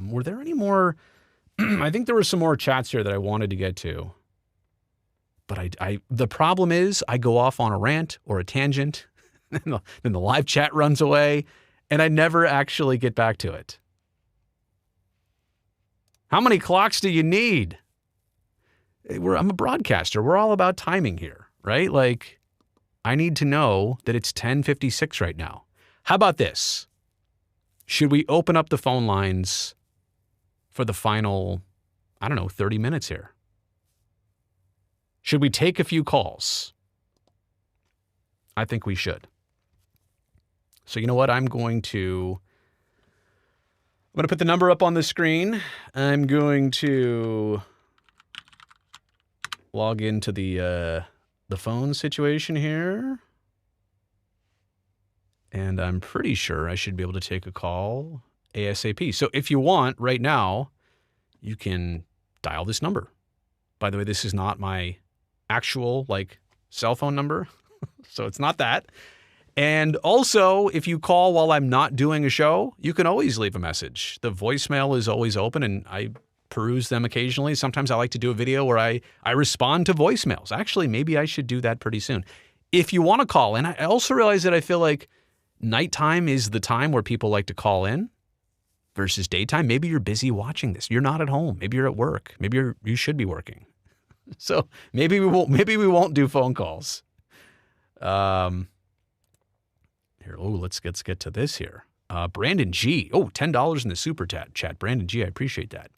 Were there any more? I think there were some more chats here that I wanted to get to. But the problem is I go off on a rant or a tangent, and then the live chat runs away, and I never actually get back to it. How many clocks do you need? I'm a broadcaster. We're all about timing here, right? Like, I need to know that it's 10:56 right now. How about this? Should we open up the phone lines for the final, 30 minutes here? Should we take a few calls? I think we should. So you know what? I'm going to put the number up on the screen. I'm going to log into the phone situation here. And I'm pretty sure I should be able to take a call ASAP. So if you want, right now, you can dial this number. By the way, this is not my actual, cell phone number. So it's not that. And also, if you call while I'm not doing a show, you can always leave a message. The voicemail is always open, and I peruse them occasionally. Sometimes I like to do a video where I respond to voicemails. Actually, maybe I should do that pretty soon. If you want to call in, I also realize that I feel like nighttime is the time where people like to call in versus daytime. Maybe you're busy watching this. You're not at home. Maybe you're at work. Maybe you should be working. So maybe we won't do phone calls. Here, let's get to this here. Brandon G. $10 in the super chat. Brandon G, I appreciate that.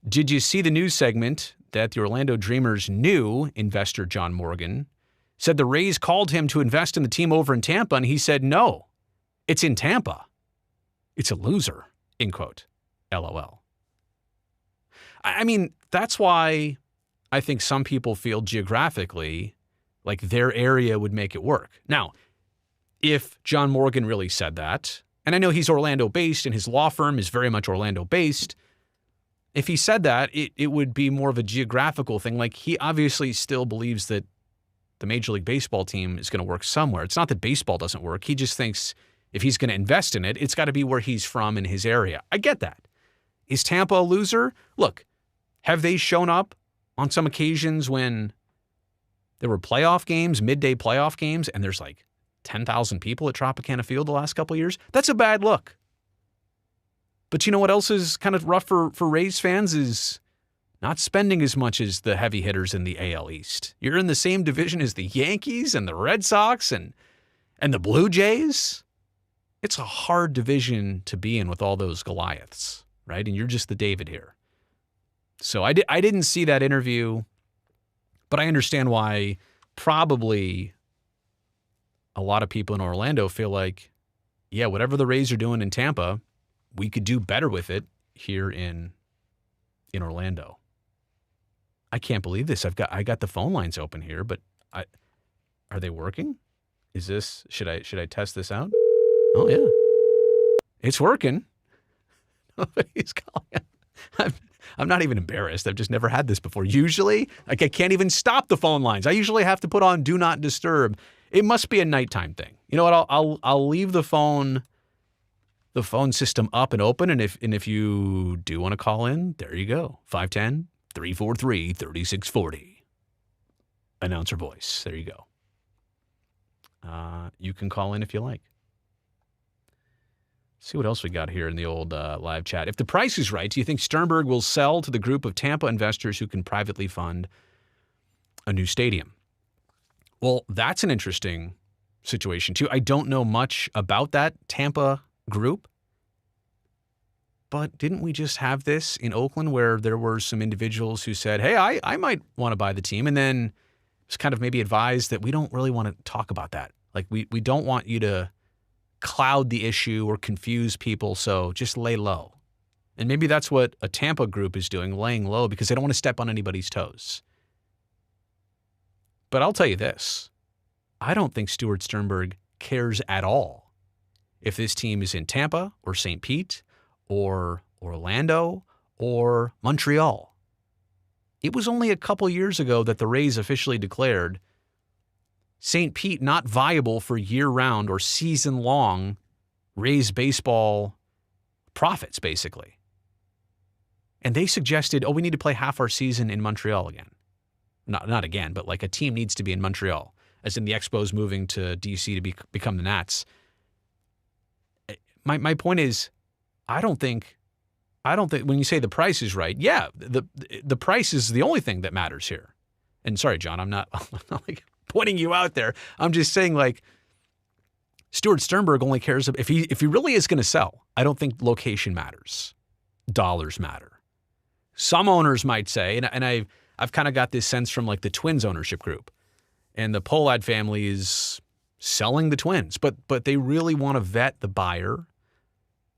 Did you see the news segment that the Orlando Dreamers' new investor, John Morgan, said the Rays called him to invest in the team over in Tampa, and he said, no, it's in Tampa. It's a loser, end quote. LOL. I mean, that's why I think some people feel geographically like their area would make it work. Now, if John Morgan really said that, and I know he's Orlando-based and his law firm is very much Orlando-based, if he said that, it would be more of a geographical thing. Like, he obviously still believes that the Major League Baseball team is going to work somewhere. It's not that baseball doesn't work. He just thinks if he's going to invest in it, it's got to be where he's from in his area. I get that. Is Tampa a loser? Look, have they shown up on some occasions when there were playoff games, midday playoff games, and there's 10,000 people at Tropicana Field the last couple of years? That's a bad look. But you know what else is kind of rough for Rays fans is not spending as much as the heavy hitters in the AL East. You're in the same division as the Yankees and the Red Sox and the Blue Jays. It's a hard division to be in with all those Goliaths, right? And you're just the David here. So I didn't see that interview, but I understand why probably a lot of people in Orlando feel like, yeah, whatever the Rays are doing in Tampa, we could do better with it here in Orlando. I can't believe this. I got the phone lines open here, but are they working? Is this, should I test this out? Oh yeah. It's working. Nobody's calling. I'm not even embarrassed. I've just never had this before. Usually, I can't even stop the phone lines. I usually have to put on Do Not Disturb. It must be a nighttime thing. You know what? I'll leave the phone system up and open, and if you do want to call in, there you go. 510-343-3640. Announcer voice. There you go. You can call in if you like. See what else we got here in the old live chat. If the price is right, do you think Sternberg will sell to the group of Tampa investors who can privately fund a new stadium? Well, that's an interesting situation too. I don't know much about that Tampa group, but didn't we just have this in Oakland where there were some individuals who said, hey, I might want to buy the team, and then it's kind of maybe advised that we don't really want to talk about that. Like we don't want you to cloud the issue or confuse people, so just lay low. And maybe that's what a Tampa group is doing, laying low, because they don't want to step on anybody's toes. But I'll tell you this, I don't think Stuart Sternberg cares at all if this team is in Tampa or St. Pete or Orlando or Montreal. It was only a couple years ago that the Rays officially declared St. Pete not viable for year-round or season-long Rays baseball profits, basically. And they suggested, we need to play half our season in Montreal again. Not again, but like a team needs to be in Montreal, as in the Expos moving to D.C. to become the Nats. My point is, I don't think when you say the price is right, yeah, the price is the only thing that matters here. And sorry, John, I'm not like pointing you out there. I'm just saying, like, Stuart Sternberg only cares if he really is going to sell. I don't think location matters. Dollars matter. Some owners might say, and I've kind of got this sense from like the Twins ownership group, and the Pohlad family is selling the Twins, but they really want to vet the buyer,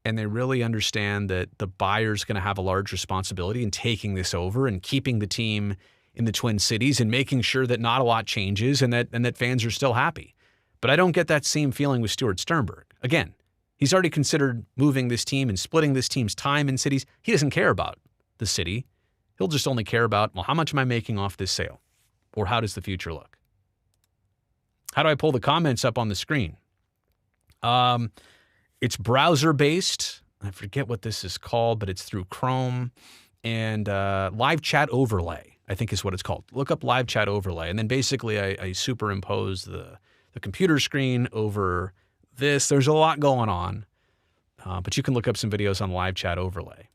and they really understand that the buyer's going to have a large responsibility in taking this over and keeping the team in the Twin Cities and making sure that not a lot changes and that fans are still happy. But I don't get that same feeling with Stuart Sternberg. Again, he's already considered moving this team and splitting this team's time in cities. He doesn't care about the city. He'll just only care about, well, how much am I making off this sale? Or how does the future look? How do I pull the comments up on the screen? It's browser-based. I forget what this is called, but it's through Chrome. And live chat overlay, I think is what it's called. Look up live chat overlay. And then basically I superimpose the computer screen over this. There's a lot going on, but you can look up some videos on live chat overlay.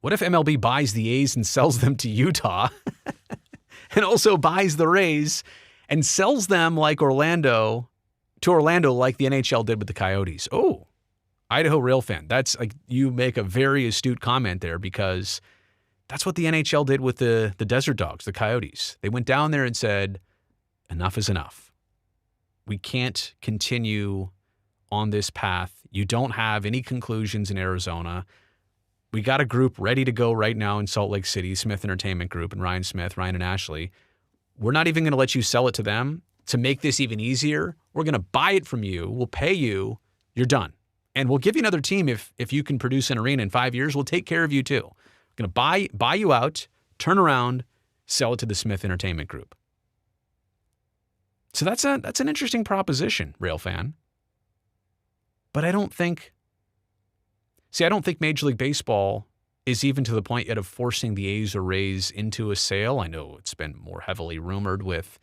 What if MLB buys the A's and sells them to Utah and also buys the Rays and sells them like Orlando like the NHL did with the Coyotes? Oh, Idaho Rail fan. That's like, you make a very astute comment there, because that's what the NHL did with the Desert Dogs, the Coyotes. They went down there and said, enough is enough. We can't continue on this path. You don't have any conclusions in Arizona. We got a group ready to go right now in Salt Lake City, Smith Entertainment Group, and Ryan Smith, Ryan and Ashley. We're not even going to let you sell it to them. To make this even easier, we're going to buy it from you. We'll pay you. You're done. And we'll give you another team if you can produce an arena in 5 years. We'll take care of you too. We're going to buy you out, turn around, sell it to the Smith Entertainment Group. So that's an interesting proposition, Rail fan. But I don't think Major League Baseball is even to the point yet of forcing the A's or Rays into a sale. I know it's been more heavily rumored with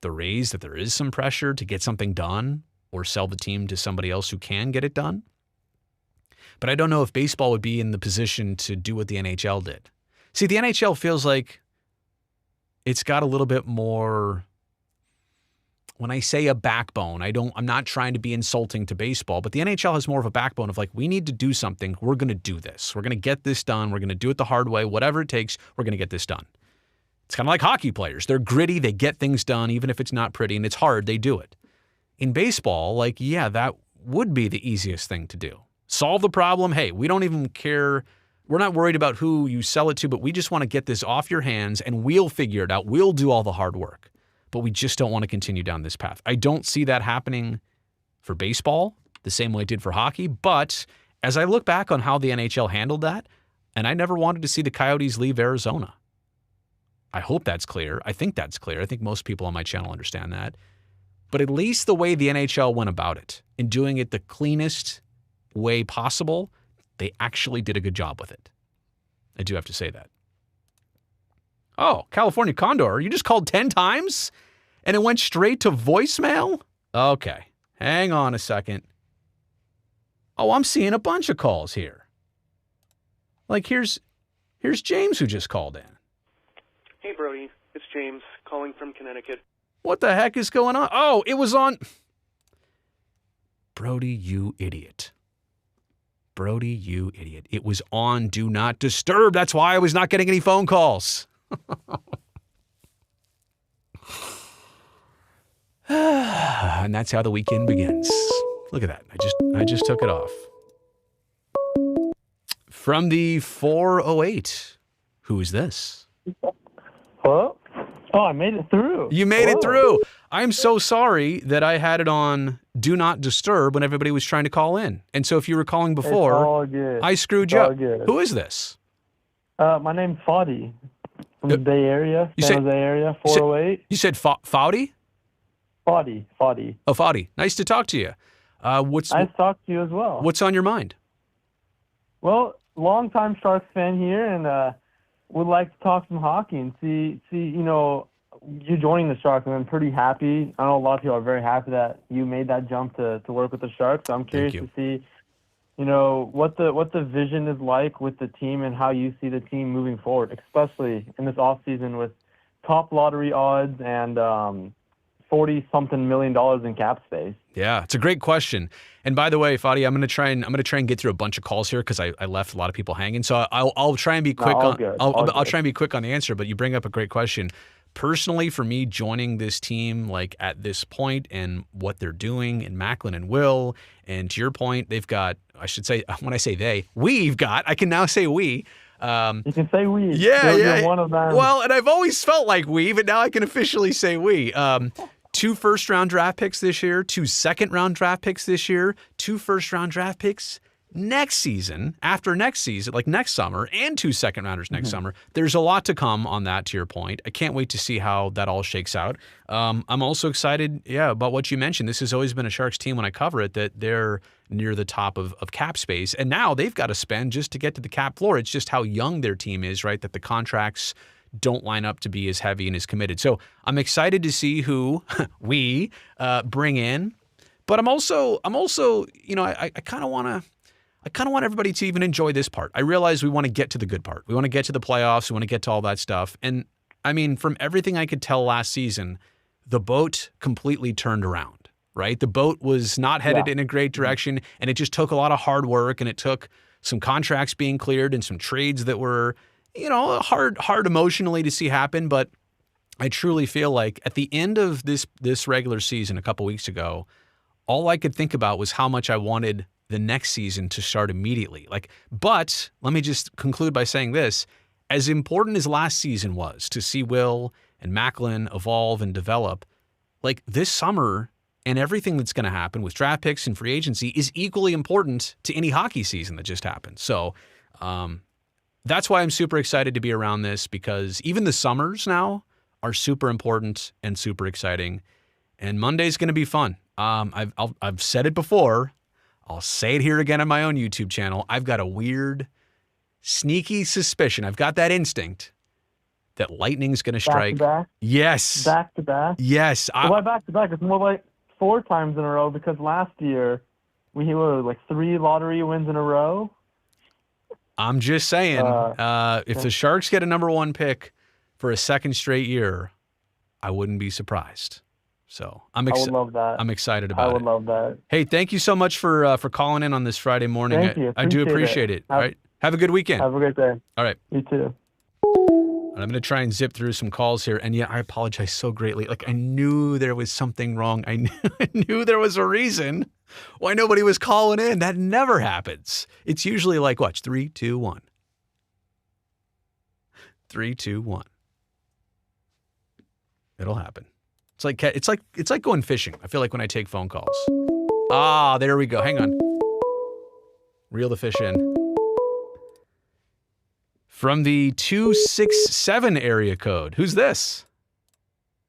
the Rays that there is some pressure to get something done or sell the team to somebody else who can get it done. But I don't know if baseball would be in the position to do what the NHL did. See, the NHL feels like it's got a little bit more, when I say a backbone, I'm not trying to be insulting to baseball, but the NHL has more of a backbone of like, we need to do something. We're going to do this. We're going to get this done. We're going to do it the hard way. Whatever it takes, we're going to get this done. It's kind of like hockey players. They're gritty. They get things done, even if it's not pretty and it's hard, they do it. In baseball, like, yeah, that would be the easiest thing to do. Solve the problem. Hey, we don't even care. We're not worried about who you sell it to, but we just want to get this off your hands and we'll figure it out. We'll do all the hard work. But we just don't want to continue down this path. I don't see that happening for baseball the same way it did for hockey. But as I look back on how the NHL handled that, and I never wanted to see the Coyotes leave Arizona. I hope that's clear. I think that's clear. I think most people on my channel understand that. But at least the way the NHL went about it, in doing it the cleanest way possible, they actually did a good job with it. I do have to say that. Oh, California Condor, you just called 10 times and it went straight to voicemail? Okay, hang on a second. Oh, I'm seeing a bunch of calls here. Like here's James who just called in. Hey, Brody. It's James calling from Connecticut. What the heck is going on? Oh, it was on. Brody, you idiot. Brody, you idiot. It was on Do Not Disturb. That's why I was not getting any phone calls. And that's how the weekend begins. Look at that. I just took it off. From the 408. Who is this? Hello? Oh, I made it through. You made it Hello. through. I'm so sorry that I had it on Do Not Disturb when everybody was trying to call in. And so if you were calling It's before, all good. I screwed It's you all up. good. Who is this? My name's Fadi from the Bay Area, You San said- Jose area, 408. You said Foudy? Fadi. Oh, Foudy. Nice to talk to you. What's Nice to talk to you as well. what's on your mind? Well, longtime Sharks fan here, and would like to talk some hockey and see, you joining the Sharks. I'm pretty happy. I know a lot of people are very happy that you made that jump to work with the Sharks. So I'm curious you. to see, what the vision is like with the team and how you see the team moving forward, especially in this offseason with top lottery odds and $40-something million in cap space. Yeah, it's a great question. And by the way, Fadi, I'm gonna try and get through a bunch of calls here because I left a lot of people hanging. So I'll try and be quick all on good, I'll all good. try and be quick on the answer. But you bring up a great question. Personally, for me, joining this team like at this point and what they're doing and Macklin and Will, and to your point, they've got, I should say, when I say they, I can now say we. You can say we. Yeah, You're one of them. Well, and I've always felt like we, but now I can officially say we. 2 first-round draft picks this year, 2 second-round draft picks this year, 2 first-round draft picks next season, after next season, like next summer, and 2 second-rounders next summer. There's a lot to come on that, to your point. I can't wait to see how that all shakes out. I'm also excited, about what you mentioned. This has always been a Sharks team when I cover it, that they're near the top of cap space. And now they've got to spend just to get to the cap floor. It's just how young their team is, right, that the contracts don't line up to be as heavy and as committed. So I'm excited to see who we bring in. But I'm also, I kind of want everybody to even enjoy this part. I realize we want to get to the good part. We want to get to the playoffs. We want to get to all that stuff. And I mean, from everything I could tell last season, the boat completely turned around, right? The boat was not headed in a great direction, and it just took a lot of hard work, and it took some contracts being cleared and some trades that were, hard emotionally to see happen. But I truly feel like at the end of this regular season a couple weeks ago, all I could think about was how much I wanted the next season to start immediately. But let me just conclude by saying this. As important as last season was to see Will and Macklin evolve and develop, like this summer and everything that's going to happen with draft picks and free agency is equally important to any hockey season that just happened. So that's why I'm super excited to be around this, because even the summers now are super important and super exciting. And Monday's going to be fun. I've said it before. I'll say it here again on my own YouTube channel. I've got a weird, sneaky suspicion. I've got that instinct that lightning's going to strike. Back-to-back? Yes. Back-to-back? Yes. Well, by back-to-back, it's more like 4 times in a row, because last year we were like 3 lottery wins in a row. I'm just saying, if the Sharks get a number 1 pick for a second straight year, I wouldn't be surprised. So I would love that. I'm excited about it. I would love that. Hey, thank you so much for calling in on this Friday morning. Thank you. I do appreciate it. All right. Have a good weekend. Have a great day. All right. You too. And I'm going to try and zip through some calls here. And yeah, I apologize so greatly. Like, I knew there was something wrong. I knew there was a reason why nobody was calling in. That never happens. It's usually like, watch, 3, 2, 1. 3, 2, 1. It'll happen. It's like going fishing. I feel like when I take phone calls. Ah, there we go. Hang on. Reel the fish in. From the 267 area code. Who's this?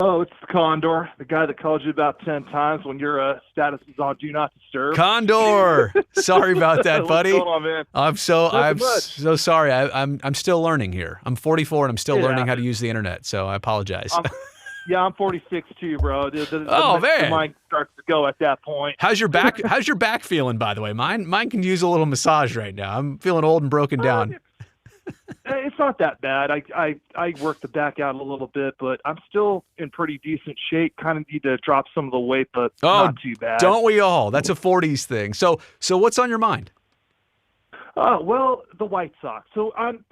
Oh, it's Condor, the guy that called you about 10 times when your status is on Do Not Disturb. Condor. Sorry about that, buddy. What's going on, man? I'm so much. sorry. I'm still learning here. I'm 44 and I'm still learning how to use the internet, so I apologize. Yeah, I'm 46 too, bro. Oh, man. The mind starts to go at that point. How's your back? How's your back feeling, by the way? Mine can use a little massage right now. I'm feeling old and broken down. It's not that bad. I worked the back out a little bit, but I'm still in pretty decent shape. Kind of need to drop some of the weight, but not too bad. Don't we all? That's a 40s thing. So what's on your mind? Well, the White Sox. So I'm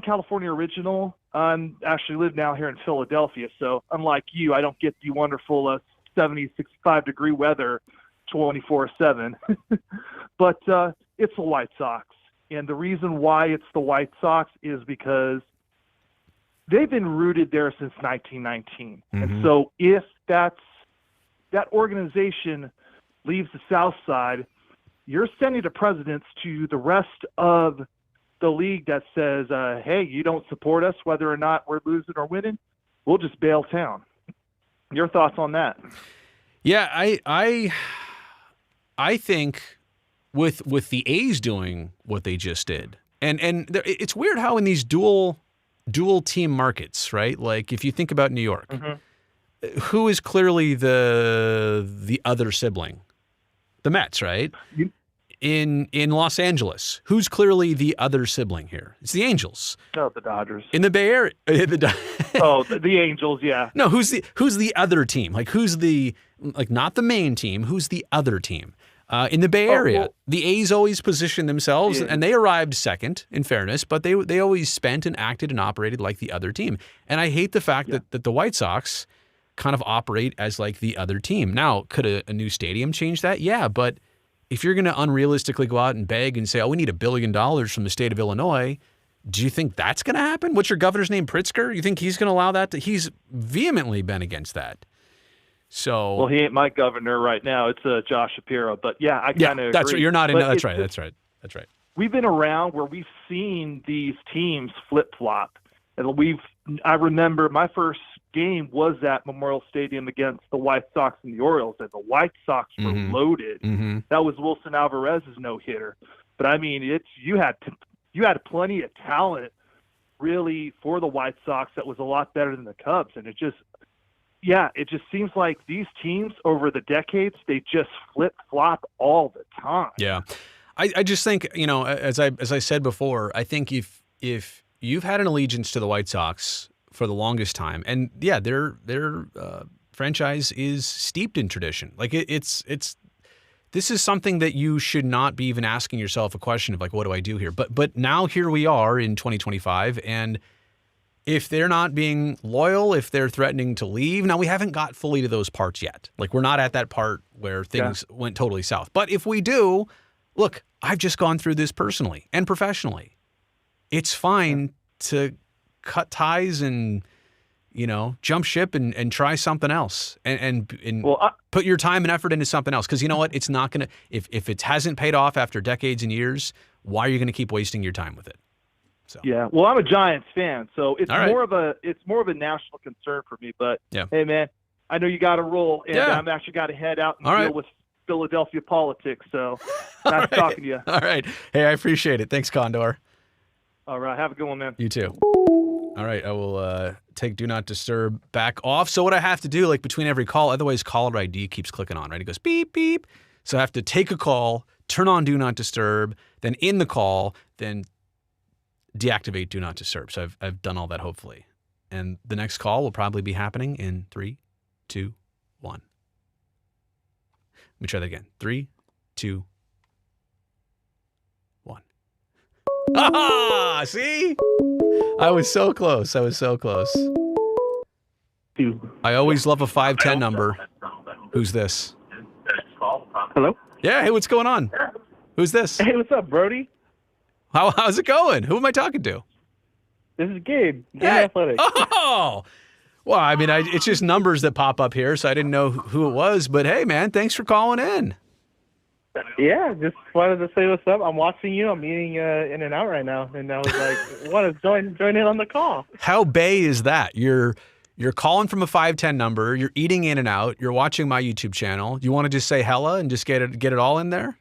California original. I'm actually live now here in Philadelphia. So unlike you, I don't get the wonderful 70, 65 degree weather 24/7. But it's the White Sox. And the reason why it's the White Sox is because they've been rooted there since 1919. Mm-hmm. And so if that organization leaves the South Side, you're sending the presidents to the rest of the league that says, hey, you don't support us, whether or not we're losing or winning, we'll just bail town. Your thoughts on that? Yeah, I think with the A's doing what they just did, and it's weird how in these dual team markets, right? Like if you think about New York, Mm-hmm. who is clearly the other sibling? The Mets, right? In Los Angeles, who's clearly the other sibling here? It's the Angels. No, the Dodgers. In the Bay Area, the Angels, yeah. No, who's the other team? Like who's not the main team? Who's the other team? In the Bay Area, well, the A's always positioned themselves, yeah. and they arrived second, in fairness, but they always spent and acted and operated like the other team. And I hate the fact that the White Sox kind of operate as like the other team. Now, could a new stadium change that? Yeah, but if you're going to unrealistically go out and beg and say, oh, we need $1 billion from the state of Illinois, do you think that's going to happen? What's your governor's name, Pritzker? You think he's going to allow that? He's vehemently been against that. So, well, he ain't my governor right now. It's Josh Shapiro. But yeah, I kind of agree. That's right. You're not in. But That's right. We've been around where we've seen these teams flip flop, and I remember my first game was at Memorial Stadium against the White Sox and the Orioles, and the White Sox were loaded. Mm-hmm. That was Wilson Alvarez's no hitter. But I mean, you had plenty of talent really for the White Sox that was a lot better than the Cubs, and it just seems like these teams over the decades, they just flip-flop all the time. Yeah. I just think, as I said before, I think if you've had an allegiance to the White Sox for the longest time, and yeah, their franchise is steeped in tradition. Like this is something that you should not be even asking yourself a question of like, what do I do here? But now here we are in 2025, and if they're not being loyal, if they're threatening to leave, now we haven't got fully to those parts yet. Like we're not at that part where things went totally south. But if we do, look, I've just gone through this personally and professionally. It's fine to cut ties and, jump ship and try something else and put your time and effort into something else. Because you know what? It's not going to, if it hasn't paid off after decades and years, why are you going to keep wasting your time with it? So. Yeah, well, I'm a Giants fan, so it's right. more of a national concern for me. But yeah. Hey, man, I know you got to roll, and I'm actually got to head out and deal with Philadelphia politics. So nice talking to you. All right, hey, I appreciate it. Thanks, Condor. All right, have a good one, man. You too. All right, I will take Do Not Disturb back off. So what I have to do, like between every call, otherwise caller ID keeps clicking on, right? It goes beep beep. So I have to take a call, turn on Do Not Disturb, then in the call, then deactivate Do Not Disturb. So I've done all that, hopefully. And the next call will probably be happening in 3, 2, 1. Let me try that again. 3, 2, 1. Ah, see? I was so close. I always love a 510 number. Who's this? Hello? Yeah, hey, what's going on? Who's this? Hey, what's up, Brody? How's it going? Who am I talking to? This is Gabe. Hey. Athletics. Oh, well, I mean, it's just numbers that pop up here, so I didn't know who it was. But hey, man, thanks for calling in. Yeah, just wanted to say what's up. I'm watching you. I'm eating In-N-Out right now, and I was like, want to join in on the call. How bay is that? You're calling from a 510 number. You're eating In-N-Out. You're watching my YouTube channel. You want to just say hella and just get it all in there?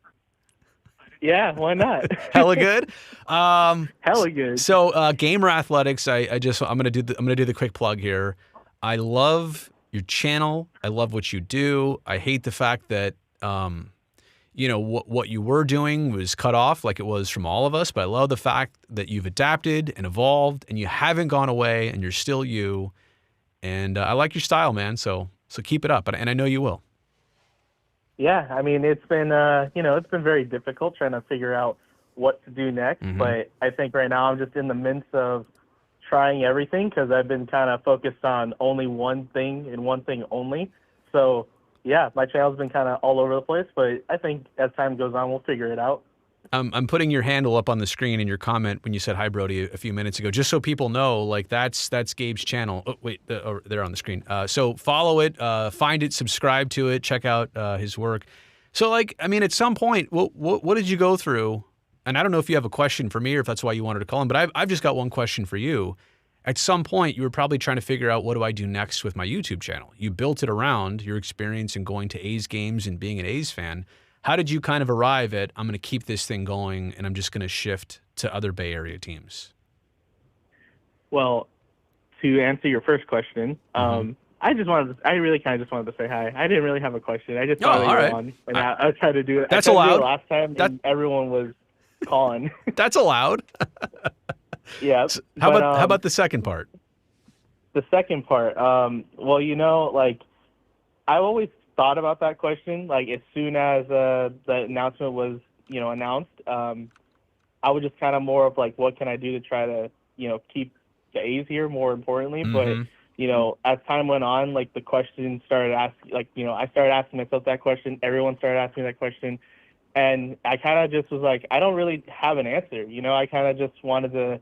Yeah, why not? Hella good. Hella good. So Gamer Athletics, I'm gonna do the quick plug here. I love your channel. I love what you do. I hate the fact that what you were doing was cut off like it was from all of us, but I love the fact that you've adapted and evolved and you haven't gone away and you're still you. And I like your style, man. So keep it up, and I know you will. Yeah, I mean, it's been it's been very difficult trying to figure out what to do next. Mhm. But I think right now I'm just in the midst of trying everything because I've been kind of focused on only one thing and one thing only. So yeah, my channel's been kind of all over the place. But I think as time goes on, we'll figure it out. I'm putting your handle up on the screen in your comment when you said hi, Brody, a few minutes ago, just so people know, like that's Gabe's channel. Oh, wait, they're on the screen. So follow it, find it, subscribe to it, check out his work. So, like, I mean, at some point, what did you go through? And I don't know if you have a question for me or if that's why you wanted to call him, but I've just got one question for you. At some point, you were probably trying to figure out, what do I do next with my YouTube channel? You built it around your experience in going to A's games and being an A's fan. How did you kind of arrive at, I'm going to keep this thing going and I'm just going to shift to other Bay Area teams? Well, to answer your first question, Mm-hmm. I really kind of just wanted to say hi. I didn't really have a question. I just Oh, saw that you all were right. on, and I tried to do it. That's I tried to do allowed. it last time, and everyone was calling. That's allowed. Yeah. How but, about the second part? the second part? Well, like I always thought about that question. Like as soon as the announcement was, announced, I was just kind of more of like, what can I do to try to, keep the A's here more importantly. Mhm. But, as time went on, like the question started asking, like, I started asking myself that question. Everyone started asking that question. And I kind of just was like, I don't really have an answer. I kind of just wanted to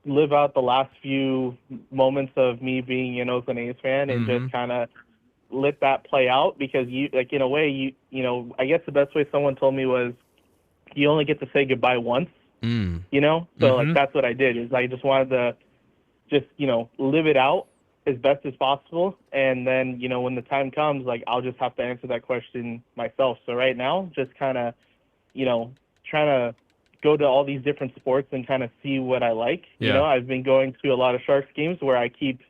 live out the last few moments of me being an Oakland A's fan and Mhm. just kind of let that play out because in a way, I guess the best way someone told me was you only get to say goodbye once, Mm. So Mhm. like that's what I did is I just wanted to just, live it out as best as possible. And then, when the time comes, like I'll just have to answer that question myself. So right now, just kind of, trying to go to all these different sports and kind of see what I like. Yeah. I've been going to a lot of Sharks games where I keep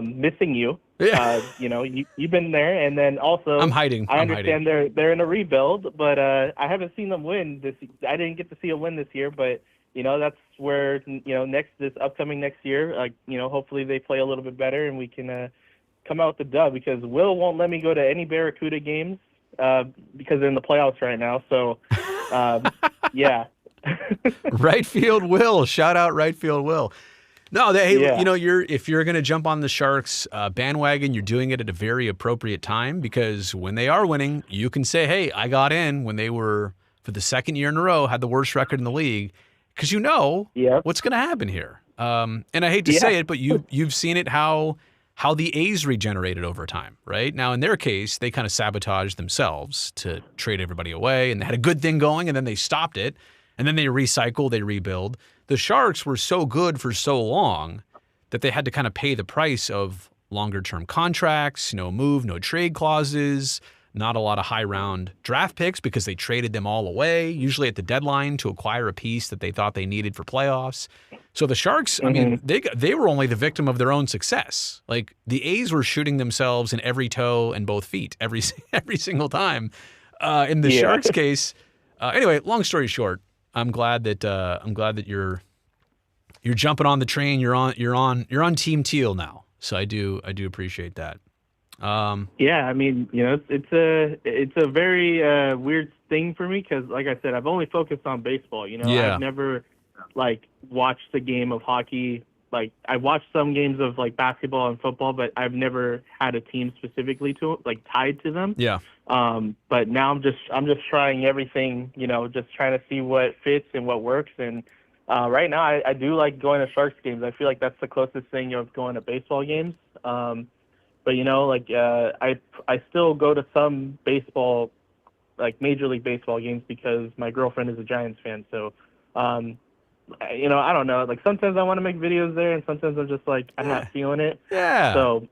missing you. Yeah. You've been there, and then also I'm hiding. I I'm understand they're in a rebuild, but I haven't seen them win this. I didn't get to see a win this year, but that's where this upcoming next year, like hopefully they play a little bit better and we can come out with the dub because Will won't let me go to any Barracuda games because they're in the playoffs right now. So yeah. Right field Will. Shout out right field Will. No, Yeah. if you're going to jump on the Sharks bandwagon, you're doing it at a very appropriate time because when they are winning, you can say, hey, I got in when they were, for the second year in a row, had the worst record in the league because Yep. what's going to happen here. And I hate to Yeah. say it, but you've seen it how the A's regenerated over time, right? Now, in their case, they kind of sabotaged themselves to trade everybody away, and they had a good thing going, and then they stopped it, and then they recycle, they rebuild. The Sharks were so good for so long that they had to kind of pay the price of longer-term contracts, no move, no trade clauses, not a lot of high-round draft picks because they traded them all away, usually at the deadline to acquire a piece that they thought they needed for playoffs. So the Sharks, I mean, they were only the victim of their own success. Like the A's were shooting themselves in every toe and both feet every single time. In the Sharks case, anyway, long story short, I'm glad that you're jumping on the train. You're on Team Teal now. So I do appreciate that. Yeah, I mean, it's a very weird thing for me because, like I said, I've only focused on baseball. Yeah. I've never watched a game of hockey. Like I watched some games of basketball and football, but I've never had a team specifically tied to them. Yeah. But now I'm just trying everything. Just trying to see what fits and what works. And right now, I do like going to Sharks games. I feel like that's the closest thing of going to baseball games. But I still go to some baseball, Major League Baseball games because my girlfriend is a Giants fan. So, I don't know. Sometimes I want to make videos there, and sometimes I'm just I'm not feeling it. Yeah. So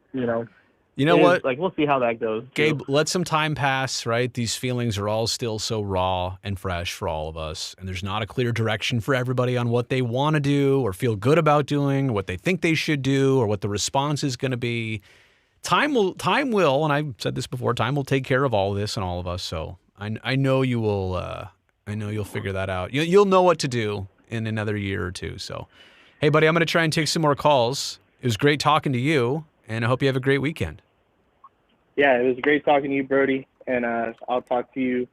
You know it is, what? like, we'll see how that goes. Gabe, let some time pass, right? These feelings are all still so raw and fresh for all of us, and there's not a clear direction for everybody on what they want to do or feel good about doing, or what they think they should do, or what the response is going to be. Time will, and I've said this before, time will take care of all of this and all of us. So I know you will. I know you'll figure that out. You'll know what to do in another year or two. So, hey, buddy, I'm going to try and take some more calls. It was great talking to you, and I hope you have a great weekend. Yeah, it was great talking to you, Brody, and I'll talk to you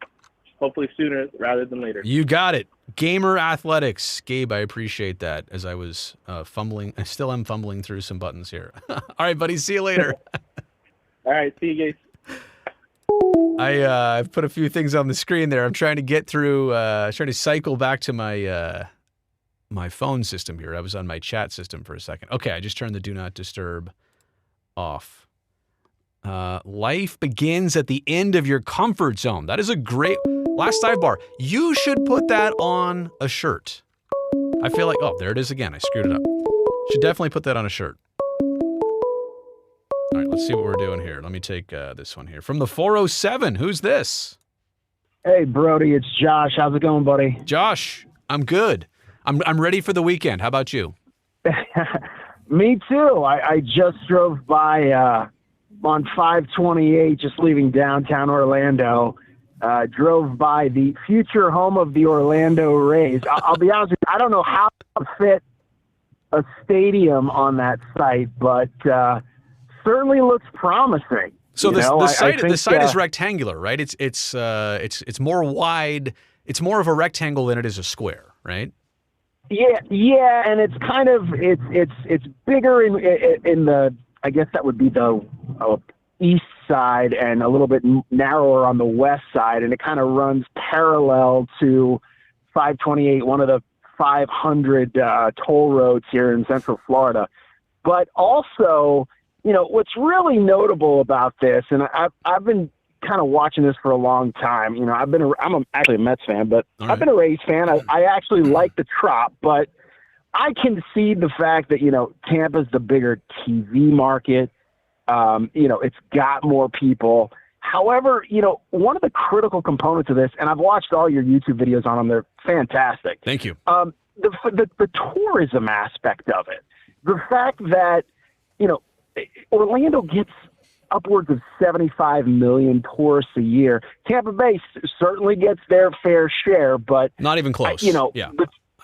hopefully sooner rather than later. You got it. Gamer Athletics. Gabe, I appreciate that as I was fumbling. I still am fumbling through some buttons here. All right, buddy. See you later. All right. See you guys. I've put a few things on the screen there. I'm trying to get through, trying to cycle back to my my phone system here. I was on my chat system for a second. Okay, I just turned the Do Not Disturb off. Life begins at the end of your comfort zone. That is a great last sidebar. You should put that on a shirt. I feel like, oh, there it is again. I screwed it up. Should definitely put that on a shirt. All right, let's see what we're doing here. Let me take this one here. From the 407, who's this? Hey, Brody, it's Josh. How's it going, buddy? Josh, I'm good. I'm ready for the weekend. How about you? Me too. I just drove by on 528, just leaving downtown Orlando. Drove by the future home of the Orlando Rays. I'll be honest with you, I don't know how to fit a stadium on that site, but certainly looks promising. So the site is rectangular, right? It's more wide. It's more of a rectangle than it is a square, right? Yeah, and it's kind of it's bigger in the, I guess that would be the east side, and a little bit narrower on the west side, and it kind of runs parallel to 528, one of the 500 toll roads here in Central Florida. But also, what's really notable about this, and I've been kind of watching this for a long time. I'm actually a Mets fan, but right. I've been a Rays fan. I actually like the Trop, but I concede the fact that, Tampa's the bigger TV market. It's got more people. However, one of the critical components of this, and I've watched all your YouTube videos on them, they're fantastic. Thank you. The tourism aspect of it, the fact that, Orlando gets upwards of 75 million tourists a year. Tampa Bay certainly gets their fair share, but not even close. Yeah,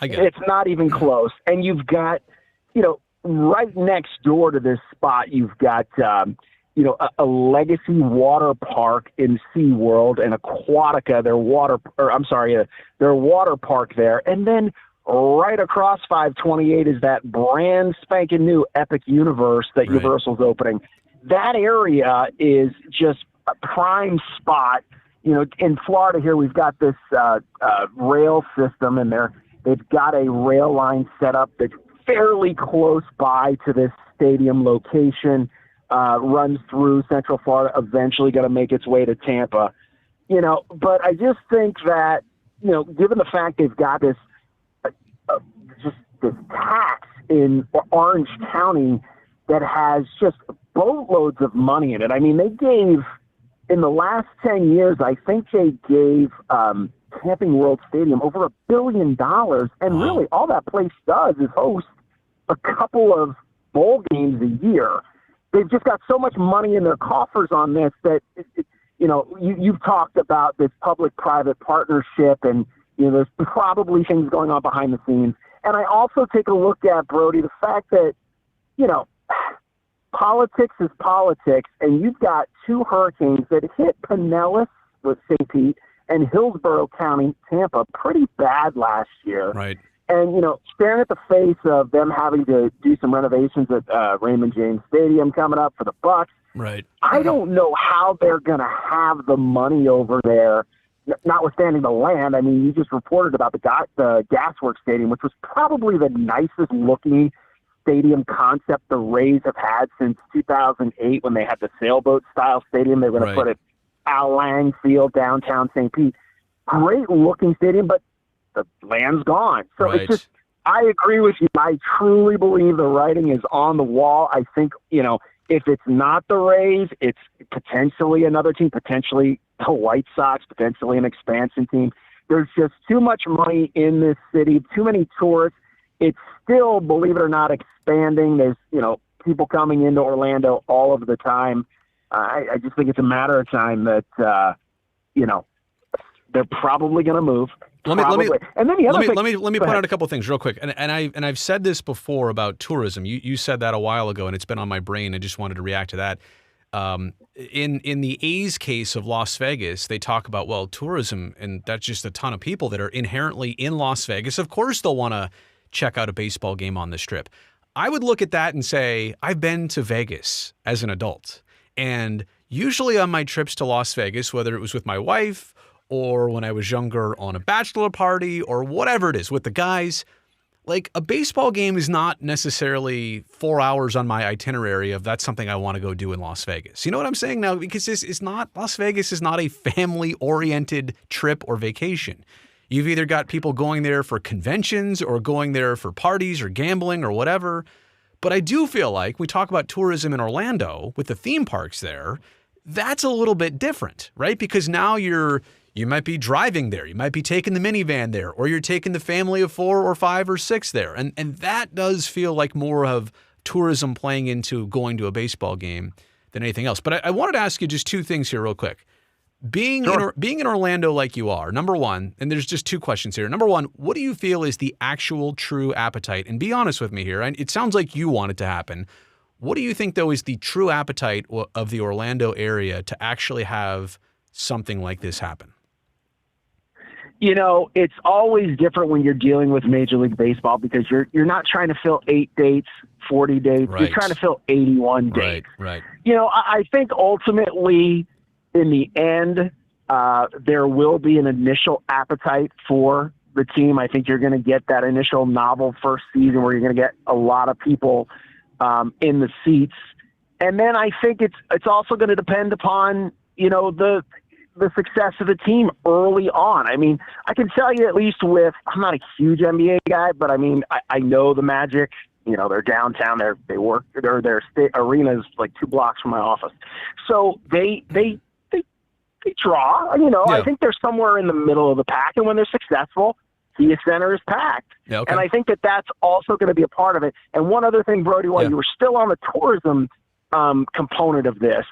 I get it. It's not even close. And you've got, right next door to this spot, you've got, a legacy water park in SeaWorld and Aquatica, their water park there. And then right across 528 is that brand spanking new Epic Universe that Right. Universal's opening. That area is just a prime spot. In Florida here, we've got this rail system, and they've got a rail line set up that's fairly close by to this stadium location, runs through Central Florida, eventually going to make its way to Tampa. But I just think that, given the fact they've got this this tax in Orange County that has just boatloads of money in it. I mean, they gave, in the last 10 years, I think they gave Camping World Stadium over $1 billion. And really, all that place does is host a couple of bowl games a year. They've just got so much money in their coffers on this that, you've talked about this public-private partnership, and, there's probably things going on behind the scenes. And I also take a look at, Brody, the fact that, politics is politics, and you've got two hurricanes that hit Pinellas with St. Pete and Hillsborough County, Tampa, pretty bad last year. Right. And, staring at the face of them having to do some renovations at Raymond James Stadium coming up for the Bucs. Right. I don't know how they're going to have the money over there, notwithstanding the land. I mean, you just reported about the Gasworks Stadium, which was probably the nicest looking stadium concept the Rays have had since 2008 when they had the sailboat-style stadium. They were going to put it Al Lang Field, downtown St. Pete. Great looking stadium, but the land's gone. So it's just, I agree with you. I truly believe the writing is on the wall. I think, If it's not the Rays, it's potentially another team, potentially the White Sox, potentially an expansion team. There's just too much money in this city, too many tourists. It's still, believe it or not, expanding. There's, people coming into Orlando all of the time. I just think it's a matter of time that, they're probably going to move. And then the other thing, let me point out a couple of things real quick. And I've said this before about tourism. You said that a while ago, and it's been on my brain. I just wanted to react to that. In the A's case of Las Vegas, they talk about, well, tourism, and that's just a ton of people that are inherently in Las Vegas. Of course, they'll want to check out a baseball game on the Strip. I would look at that and say, I've been to Vegas as an adult. And usually on my trips to Las Vegas, whether it was with my wife or when I was younger on a bachelor party or whatever it is with the guys, like a baseball game is not necessarily 4 hours on my itinerary of that's something I want to go do in Las Vegas. You know what I'm saying now? Because Las Vegas is not a family-oriented trip or vacation. You've either got people going there for conventions or going there for parties or gambling or whatever. But I do feel like we talk about tourism in Orlando with the theme parks there. That's a little bit different, right? Because now you might be driving there. You might be taking the minivan there, or you're taking the family of 4 or 5 or 6 there. And that does feel like more of tourism playing into going to a baseball game than anything else. But I wanted to ask you just 2 things here real quick. Being in Orlando like you are, number one, and there's just 2 questions here. Number one, what do you feel is the actual true appetite? And be honest with me here. And it sounds like you want it to happen. What do you think, though, is the true appetite of the Orlando area to actually have something like this happen? It's always different when you're dealing with Major League Baseball because you're not trying to fill 8 dates, 40 dates. Right. You're trying to fill 81 dates. Right. I think ultimately, in the end, there will be an initial appetite for the team. I think you're going to get that initial novel first season where you're going to get a lot of people in the seats. And then I think it's also going to depend upon, the success of the team early on. I mean, I can tell you at least I'm not a huge NBA guy, but I know the Magic. They're downtown. Their state arena is like 2 blocks from my office. So they draw. Yeah. I think they're somewhere in the middle of the pack, and when they're successful, Kia Center is packed. Yeah, okay. And I think that's also going to be a part of it. And one other thing, Brody, while you were still on the tourism component of this,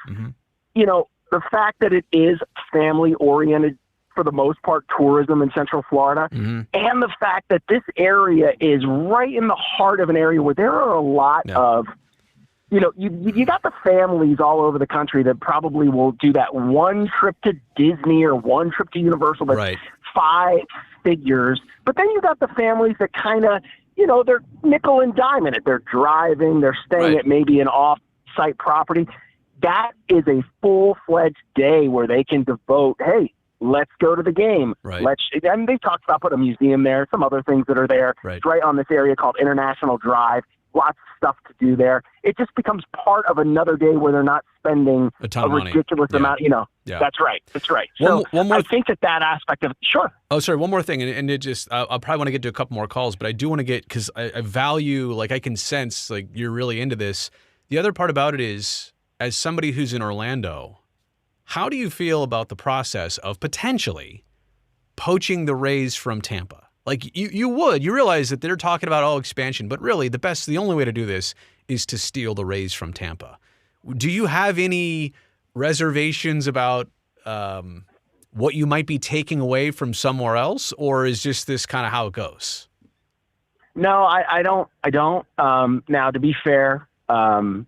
the fact that it is family-oriented, for the most part, tourism in Central Florida, and the fact that this area is right in the heart of an area where there are a lot of, you got the families all over the country that probably will do that one trip to Disney or one trip to Universal that's 5 figures. But then you got the families that kind of, they're nickel and diming it. They're driving, they're staying at maybe an off-site property. That is a full-fledged day where they can devote, hey, let's go to the game. Right. And they talked about putting a museum there, some other things that are there. Right. It's right on this area called International Drive. Lots of stuff to do there. It just becomes part of another day where they're not spending a ridiculous amount. That's right. That's right. So I think that aspect of it, sure. Oh, sorry. One more thing, and it just I'll probably want to get to a couple more calls, but I do want to get because I value I can sense you're really into this. The other part about it is, as somebody who's in Orlando, how do you feel about the process of potentially poaching the Rays from Tampa? You realize that they're talking about expansion, but really the only way to do this is to steal the Rays from Tampa. Do you have any reservations about what you might be taking away from somewhere else, or is just this kind of how it goes? No, I don't. Now, to be fair, I'm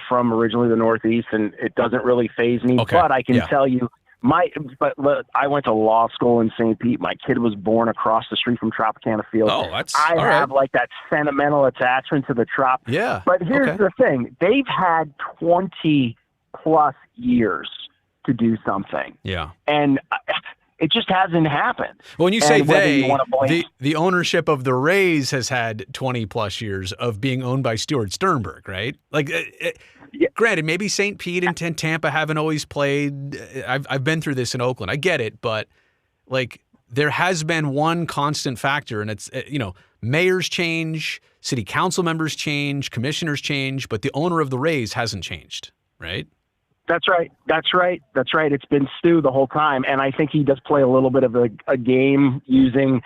from originally the Northeast, and it doesn't really faze me. Okay. But I can tell you, I went to law school in St. Pete. My kid was born across the street from Tropicana Field. Oh, I have that sentimental attachment to the Trop. Yeah. But here's the thing: they've had 20+ years to do something. Yeah. And it just hasn't happened. When you say the ownership of the Rays has had 20+ years of being owned by Stuart Sternberg, right? Granted, maybe St. Pete and Tampa haven't always played. I've been through this in Oakland. I get it, but there has been one constant factor, and it's mayors change, city council members change, commissioners change, but the owner of the Rays hasn't changed, right? That's right. It's been Stu the whole time, and I think he does play a little bit of a game using,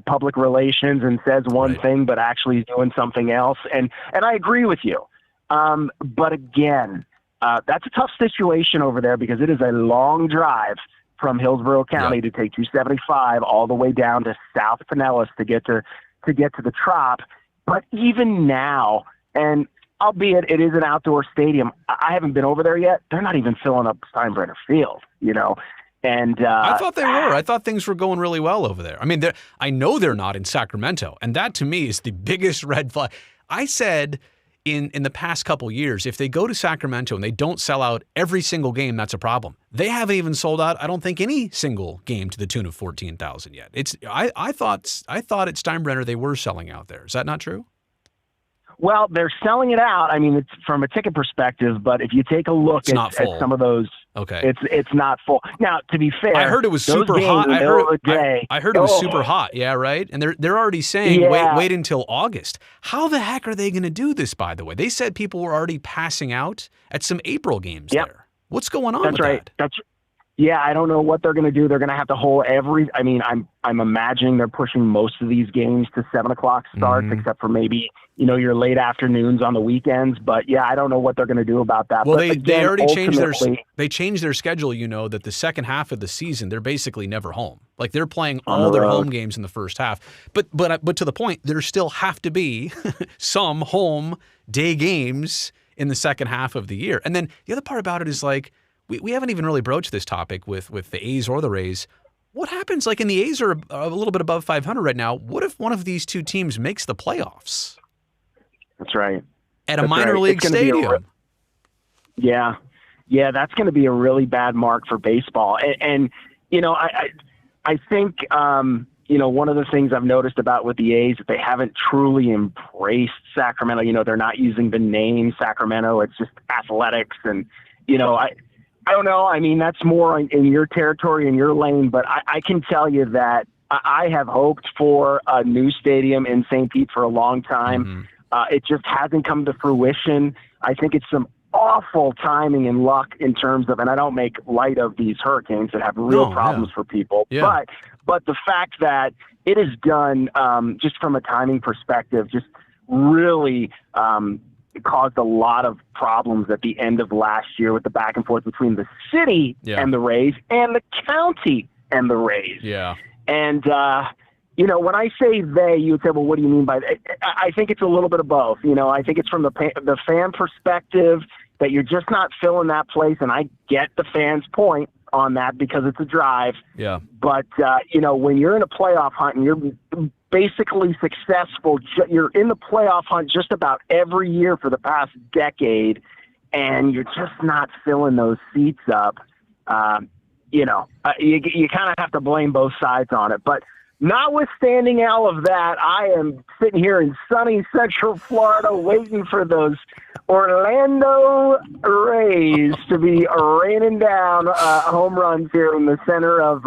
public relations, and says one thing but actually is doing something else. And I agree with you. But again, that's a tough situation over there because it is a long drive from Hillsborough County to take 275 all the way down to South Pinellas to get to the Trop. But even now, and albeit it is an outdoor stadium, I haven't been over there yet. They're not even filling up Steinbrenner Field, And I thought they were. I thought things were going really well over there. I mean, I know they're not in Sacramento, and that to me is the biggest red flag. I said in the past couple years, if they go to Sacramento and they don't sell out every single game, that's a problem. They haven't even sold out, I don't think, any single game to the tune of 14,000 yet. I thought at Steinbrenner they were selling out there. Is that not true? Well, they're selling it out. I mean, it's from a ticket perspective, but if you take a look at some of those, it's not full. Now, to be fair, I heard it was super hot. I heard it was super hot. Yeah, right. And they're already saying wait until August. How the heck are they going to do this? By the way, they said people were already passing out at some April games there. What's going on? That's right. Yeah, I don't know what they're going to do. They're going to have to hold I'm imagining they're pushing most of these games to 7:00 starts, except for maybe, your late afternoons on the weekends. But yeah, I don't know what they're going to do about that. Well, but they already changed their schedule, that the second half of the season, they're basically never home. Like they're playing all their home games in the first half. But to the point, there still have to be some home day games in the second half of the year. And then the other part about it is like, we haven't even really broached this topic with the A's or the Rays. What happens, like, in the A's are a little bit above 500 right now. What if one of these two teams makes the playoffs? That's right. At a minor league stadium. Yeah, that's going to be a really bad mark for baseball. And I think, one of the things I've noticed about with the A's that they haven't truly embraced Sacramento. They're not using the name Sacramento. It's just athletics. And, I don't know. I mean, that's more in your territory, in your lane, but I can tell you that I have hoped for a new stadium in St. Pete for a long time. It just hasn't come to fruition. I think it's some awful timing and luck in terms of, and I don't make light of these hurricanes that have real problems for people, but the fact that it is done just from a timing perspective, just really it caused a lot of problems at the end of last year with the back and forth between the city and the Rays and the county and the Rays. Yeah. And, when I say they, you would say, well, what do you mean by that? I think it's a little bit of both. I think it's from the fan perspective that you're just not filling that place. And I get the fans' point on that because it's a drive. Yeah. But, when you're in a playoff hunt and you're basically successful, you're in the playoff hunt just about every year for the past decade, and you're just not filling those seats up, you kind of have to blame both sides on it. But notwithstanding all of that, I am sitting here in sunny Central Florida waiting for those Orlando Rays to be raining down home runs here in the center of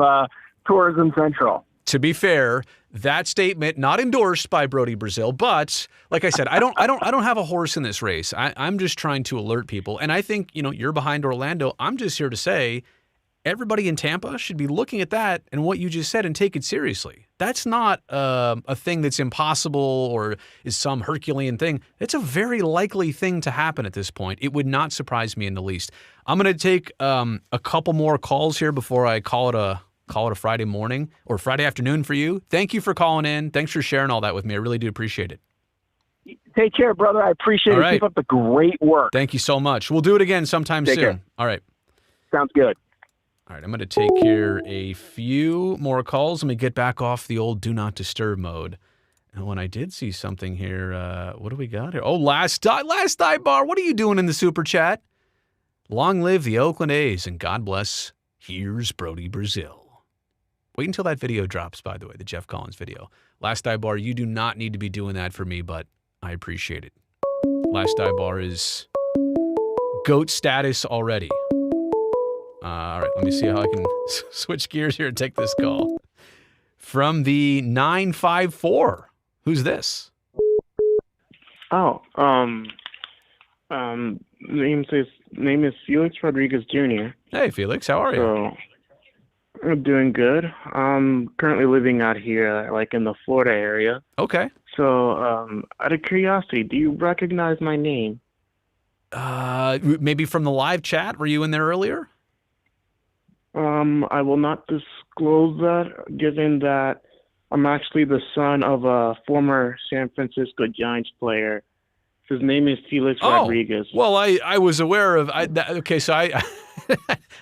Tourism Central. To be fair, that statement not endorsed by Brody Brazil, but like I said, I don't have a horse in this race. I'm just trying to alert people, and I think you're behind Orlando. I'm just here to say everybody in Tampa should be looking at that and what you just said and take it seriously. That's not a thing that's impossible or is some Herculean thing. It's a very likely thing to happen at this point. It would not surprise me in the least. I'm going to take a couple more calls here before I call it a Friday morning or Friday afternoon for you. Thank you for calling in. Thanks for sharing all that with me. I really do appreciate it. Take care, brother. I appreciate it. Keep up the great work. Thank you so much. We'll do it again sometime soon. Care. All right. Sounds good. All right. I'm going to take here a few more calls. Let me get back off the old do not disturb mode. And when I did see something here, what do we got here? Oh, last dive bar. What are you doing in the super chat? Long live the Oakland A's and God bless. Here's Brody Brazil. Wait until that video drops, by the way, the Jeff Collins video. Last Dive Bar, you do not need to be doing that for me, but I appreciate it. Last Dive Bar is GOAT status already. All right, let me see how I can switch gears here and take this call. From the 954. Who's this? Oh, name is Felix Rodriguez Jr. Hey, Felix, how are you? So I'm doing good. I'm currently living out here, like in the Florida area. Okay. So, out of curiosity, do you recognize my name? Maybe from the live chat. Were you in there earlier? I will not disclose that, given that I'm actually the son of a former San Francisco Giants player. His name is Felix Rodriguez. Well, I was aware of. Okay, so I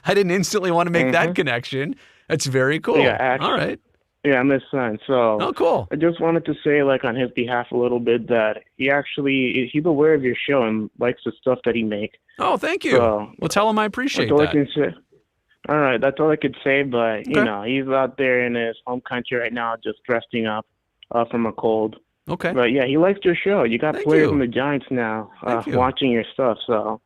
I didn't instantly want to make that connection. That's very cool. Yeah, actually, all right. Yeah, I'm his son. So, oh, cool. I just wanted to say, like, on his behalf a little bit that he's aware of your show and likes the stuff that he makes. Oh, thank you. So, well, tell him I appreciate that's all that. I can say. All right, that's all I could say. But Okay. you know, he's out there in his home country right now, just resting up from a cold. Okay. But yeah, he likes your show. You got Thank players you. from the Giants now Thank you. watching your stuff. So,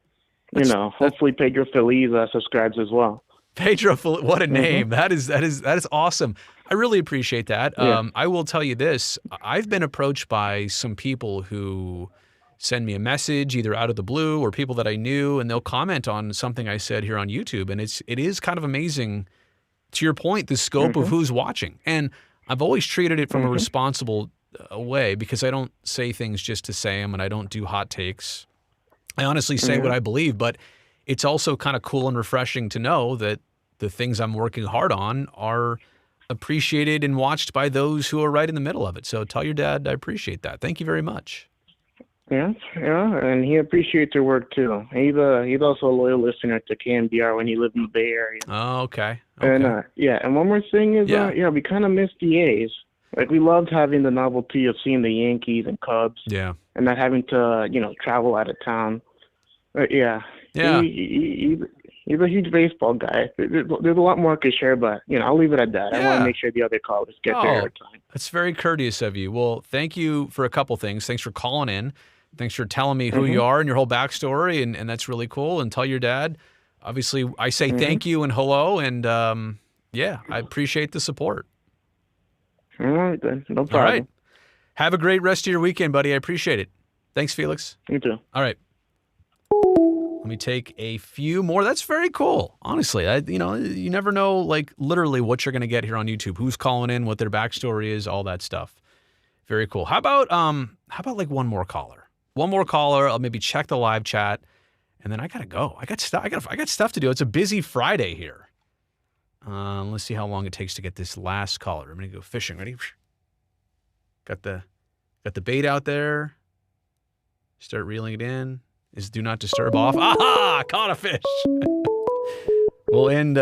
hopefully Pedro Feliz subscribes as well. Pedro, what a name. That is awesome. I really appreciate that. Yeah. I will tell you this. I've been approached by some people who send me a message either out of the blue or people that I knew, and they'll comment on something I said here on YouTube. And it is kind of amazing, to your point, the scope of who's watching. And I've always treated it from a responsible way, because I don't say things just to say them, and I don't do hot takes. I honestly say what I believe, but it's also kind of cool and refreshing to know that the things I'm working hard on are appreciated and watched by those who are right in the middle of it. So tell your dad I appreciate that. Thank you very much. Yeah, and he apprecites your work too. He's also a loyal listener to KMBR when he lived in the Bay Area. Oh, okay. And and one more thing is, we kind of missed the A's. Like, we loved having the novelty of seeing the Yankees and Cubs. Yeah. And not having to, travel out of town. Yeah. He's a huge baseball guy. There's a lot more I could share, but, I'll leave it at that. I want to make sure the other callers get their airtime. That's very courteous of you. Well, thank you for a couple things. Thanks for calling in. Thanks for telling me who you are and your whole backstory, and that's really cool. And tell your dad. Obviously, I say thank you and hello, and I appreciate the support. All right, then. No problem. All right. Have a great rest of your weekend, buddy. I appreciate it. Thanks, Felix. You too. All right. Let me take a few more. That's very cool. Honestly, you never know, like, literally what you're going to get here on YouTube. Who's calling in, what their backstory is, all that stuff. Very cool. How about like one more caller? One more caller. I'll maybe check the live chat, and then I gotta go. I got stuff to do. It's a busy Friday here. Let's see how long it takes to get this last caller. I'm gonna go fishing. Ready? Got the bait out there. Start reeling it in. Is do not disturb off? Aha! Caught a fish. We'll end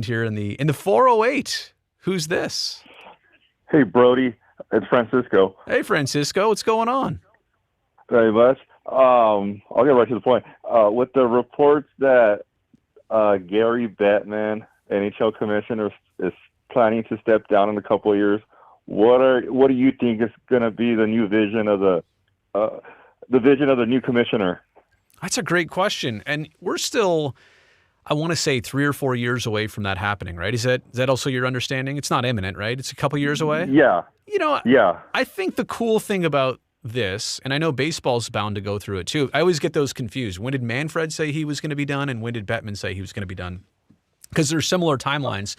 here in the 408. Who's this? Hey, Brody. It's Francisco. Hey, Francisco. What's going on? Very much. I'll get right to the point. With the reports that Gary Bettman, NHL commissioner, is planning to step down in a couple of years, what do you think is going to be the new vision of the new commissioner? That's a great question, and we're still, I want to say, 3 or 4 years away from that happening, right? Is that also your understanding? It's not imminent, right? It's a couple years away? Yeah. Yeah. I think the cool thing about this, and I know baseball's bound to go through it too. I always get those confused. When did Manfred say he was going to be done, and when did Bettman say he was going to be done? Because they're similar timelines.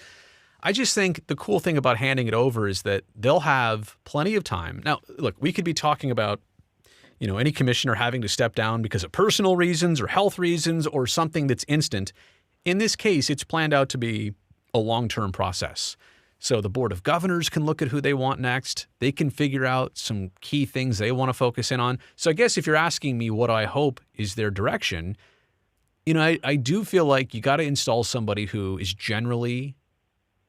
I just think the cool thing about handing it over is that they'll have plenty of time. Now, look, we could be talking about any commissioner having to step down because of personal reasons or health reasons or something that's instant. In this case, it's planned out to be a long-term process. So the Board of Governors can look at who they want next. They can figure out some key things they want to focus in on. So I guess if you're asking me what I hope is their direction, I do feel like you got to install somebody who is generally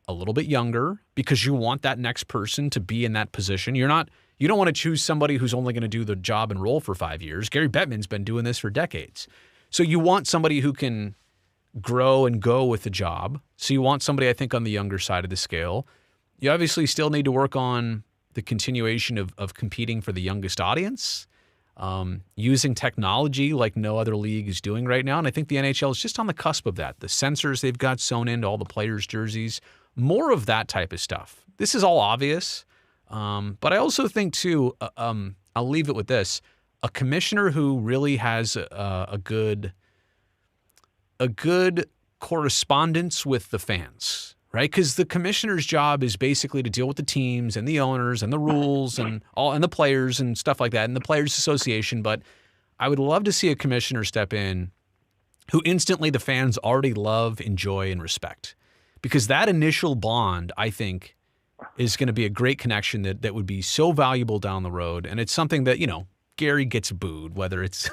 a little bit younger, because you want that next person to be in that position. You don't want to choose somebody who's only going to do the job and role for 5 years. Gary Bettman's been doing this for decades. So you want somebody who can grow and go with the job. So you want somebody, I think, on the younger side of the scale. You obviously still need to work on the continuation of competing for the youngest audience, using technology like no other league is doing right now. And I think the NHL is just on the cusp of that. The sensors they've got sewn into all the players' jerseys, more of that type of stuff. This is all obvious. But I also think too, I'll leave it with this: a commissioner who really has a good correspondence with the fans, right? Because the commissioner's job is basically to deal with the teams and the owners and the rules and the players and stuff like that, and the Players Association. But I would love to see a commissioner step in who instantly the fans already love, enjoy, and respect. Because that initial bond, I think, is going to be a great connection that would be so valuable down the road. And it's something that, Gary gets booed, whether it's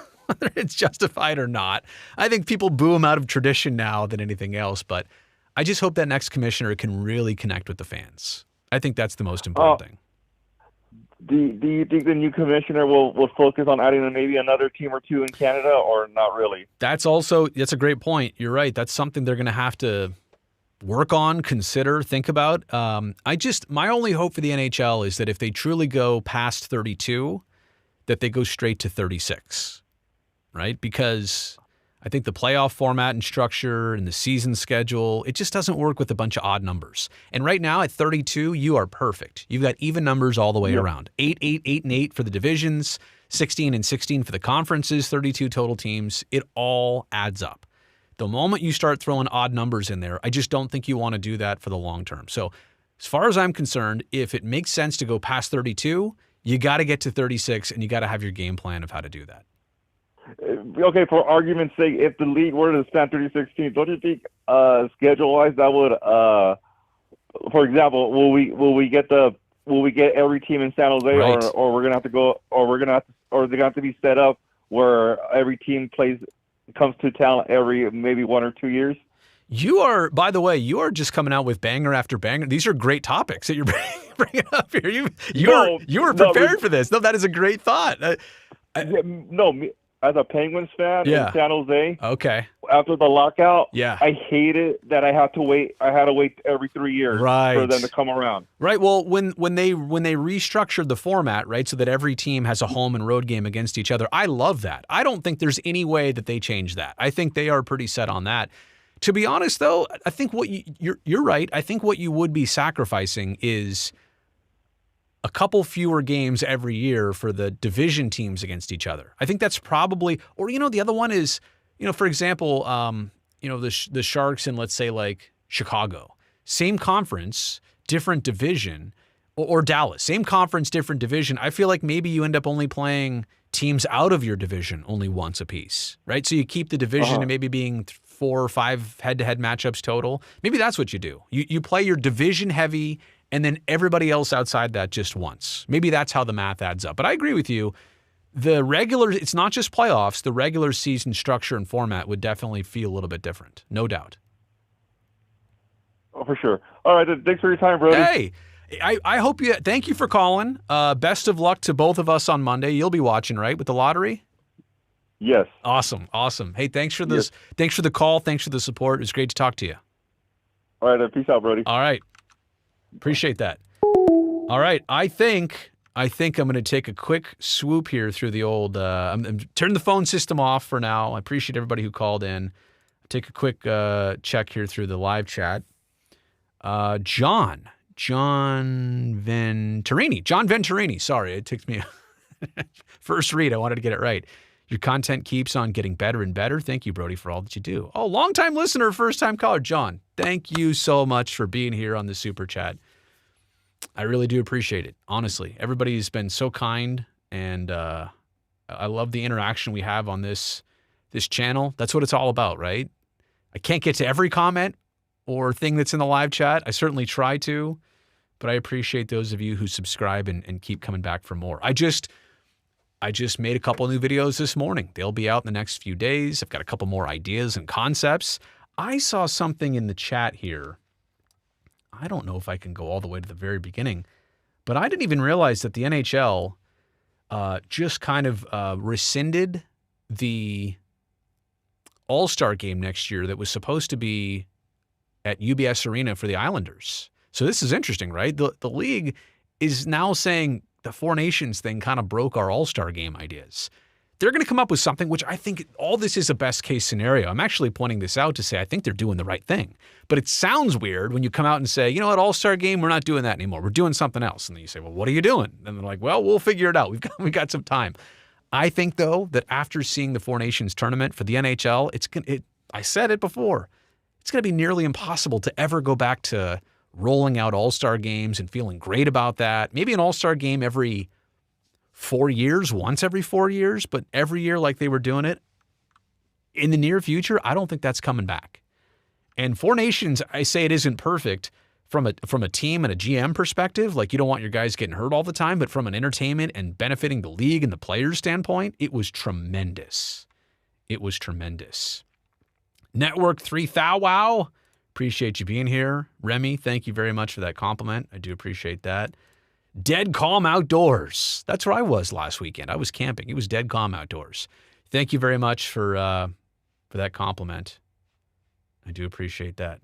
justified or not. I think people boo him out of tradition now than anything else. But I just hope that next commissioner can really connect with the fans. I think that's the most important thing. Do you think the new commissioner will focus on adding maybe another team or two in Canada, or not really? That's a great point. You're right. That's something they're going to have to work on, consider, think about. My only hope for the NHL is that if they truly go past 32, that they go straight to 36, right? Because I think the playoff format and structure and the season schedule, it just doesn't work with a bunch of odd numbers. And right now at 32, you are perfect. You've got even numbers all the way around. 8, 8, 8, and 8 for the divisions, 16 and 16 for the conferences, 32 total teams. It all adds up. The moment you start throwing odd numbers in there, I just don't think you want to do that for the long term. So as far as I'm concerned, if it makes sense to go past 32, you got to get to 36 and you got to have your game plan of how to do that. Okay, for argument's sake, if the league were to stand 36 teams, don't you think schedule-wise that would, for example, will we get every team in San Jose, right, or we're gonna have to go, or they're gonna have to be set up where every team comes to town every maybe 1 or 2 years? By the way, you are just coming out with banger after banger. These are great topics that you're bringing up here. You were prepared for this. No, that is a great thought. As a Penguins fan in San Jose, okay, after the lockout, I hated that I had to wait every 3 years for them to come around. Right. Well, when they restructured the format, right, so that every team has a home and road game against each other, I love that. I don't think there's any way that they change that. I think they are pretty set on that. To be honest, though, I think you're right. I think what you would be sacrificing is a couple fewer games every year for the division teams against each other. I think that's probably, or, the other one is, for example, the Sharks and let's say like Chicago, same conference, different division, or Dallas, same conference, different division. I feel like maybe you end up only playing teams out of your division only once a piece, right? So you keep the division and maybe being 4 or 5 head-to-head matchups total. Maybe that's what you do. You play your division heavy and then everybody else outside that just once. Maybe that's how the math adds up. But I agree with you. It's not just playoffs. The regular season structure and format would definitely feel a little bit different. No doubt. Oh, for sure. All right. Thanks for your time, Brody. Hey, I hope thank you for calling. Best of luck to both of us on Monday. You'll be watching, right, with the lottery? Yes. Awesome. Hey, thanks for this. Yes. Thanks for the call. Thanks for the support. It was great to talk to you. All right. Peace out, Brody. All right. Appreciate that. All right. I think I'm going to take a quick swoop here through the old I'm turn the phone system off for now. I appreciate everybody who called in. Take a quick check here through the live chat. John Venturini. Sorry, it took me first read. I wanted to get it right. Your content keeps on getting better and better. Thank you, Brody, for all that you do. Oh, longtime listener, first-time caller, John. Thank you so much for being here on the Super Chat. I really do appreciate it, honestly. Everybody's been so kind, and I love the interaction we have on this channel. That's what it's all about, right? I can't get to every comment or thing that's in the live chat. I certainly try to, but I appreciate those of you who subscribe and keep coming back for more. I just made a couple new videos this morning. They'll be out in the next few days. I've got a couple more ideas and concepts. I saw something in the chat here. I don't know if I can go all the way to the very beginning, but I didn't even realize that the NHL just kind of rescinded the All-Star game next year that was supposed to be at UBS Arena for the Islanders. So this is interesting, right? The league is now saying the Four Nations thing kind of broke our All-Star game ideas. they're going to come up with something, which I think all this is a best case scenario. I'm actually pointing this out to say I think they're doing the right thing. But it sounds weird when you come out and say, you know what, All-Star game, we're not doing that anymore. We're doing something else. And then you say, well, what are you doing? And they're like, well, we'll figure it out. We've got some time. I think, though, that after seeing the Four Nations tournament for the NHL, I said it before, it's going to be nearly impossible to ever go back to rolling out All-Star games and feeling great about that. Maybe an All-Star game every 4 years, once every 4 years, but every year like they were doing it. In the near future, I don't think that's coming back. And Four Nations, I say it isn't perfect from a team and a GM perspective. Like, you don't want your guys getting hurt all the time, but from an entertainment and benefiting the league and the players standpoint, it was tremendous. It was tremendous. Network 3000, wow. Appreciate you being here. Remy, thank you very much for that compliment. I do appreciate that. Dead calm outdoors. That's where I was last weekend. I was camping. It was dead calm outdoors. Thank you very much for that compliment. I do appreciate that.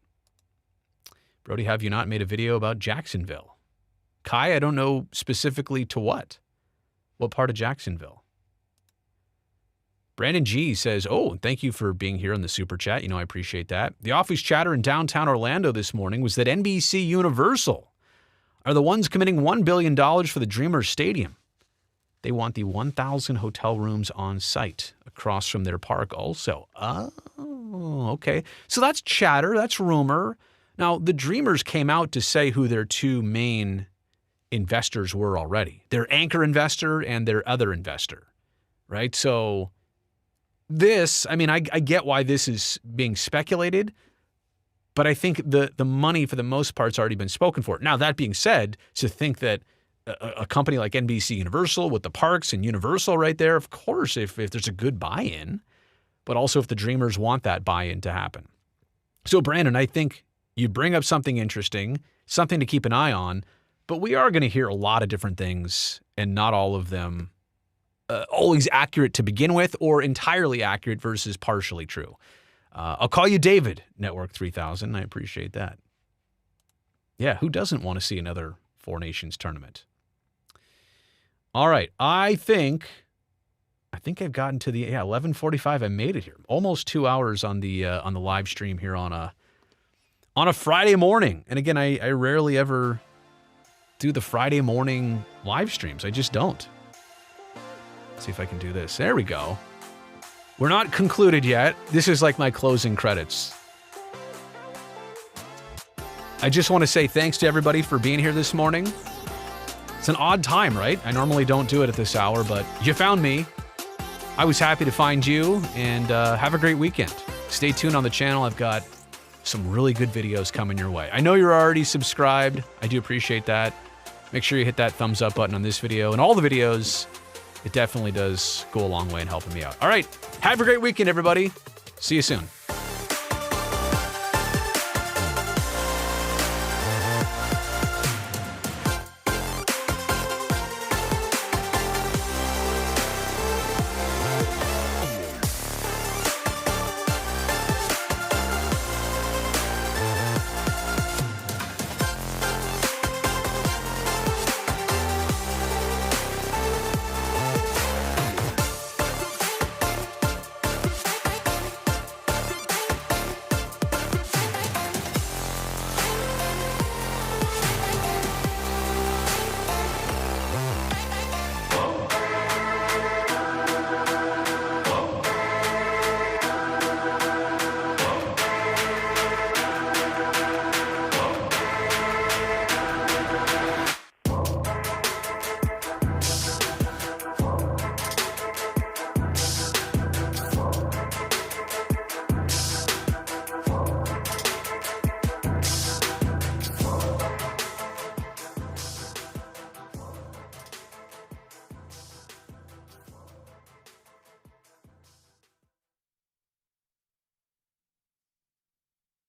Brody, have you not made a video about Jacksonville? Kai, I don't know specifically to what. What part of Jacksonville? Brandon G says, oh, thank you for being here on the Super Chat. You know, I appreciate that. The office chatter in downtown Orlando this morning was that NBC Universal are the ones committing $1 billion for the Dreamers Stadium. They want the 1,000 hotel rooms on site across from their park also. Oh, okay. So that's chatter. That's rumor. Now, the Dreamers came out to say who their two main investors were already. Their anchor investor and their other investor, right? So this, I mean, I get why this is being speculated, but I think the money for the most part's already been spoken for. Now, that being said, to think that a company like NBC Universal with the parks and Universal right there, of course, if there's a good buy-in, but also if the Dreamers want that buy-in to happen. So, Brandon, I think you bring up something interesting, something to keep an eye on, but we are going to hear a lot of different things, and not all of them always accurate to begin with or entirely accurate versus partially true. I'll call you David, Network 3000. I appreciate that. Yeah, who doesn't want to see another Four Nations tournament? All right, I think I've gotten to the 11:45. I made it here, almost 2 hours on the live stream here on a Friday morning. And again, I rarely ever do the Friday morning live streams. I just don't. Let's see if I can do this. There we go. We're not concluded yet. This is like my closing credits. I just want to say thanks to everybody for being here this morning. It's an odd time, right? I normally don't do it at this hour, but you found me. I was happy to find you, and have a great weekend. Stay tuned on the channel. I've got some really good videos coming your way. I know you're already subscribed. I do appreciate that. Make sure you hit that thumbs up button on this video and all the videos. It definitely does go a long way in helping me out. All right. Have a great weekend, everybody. See you soon.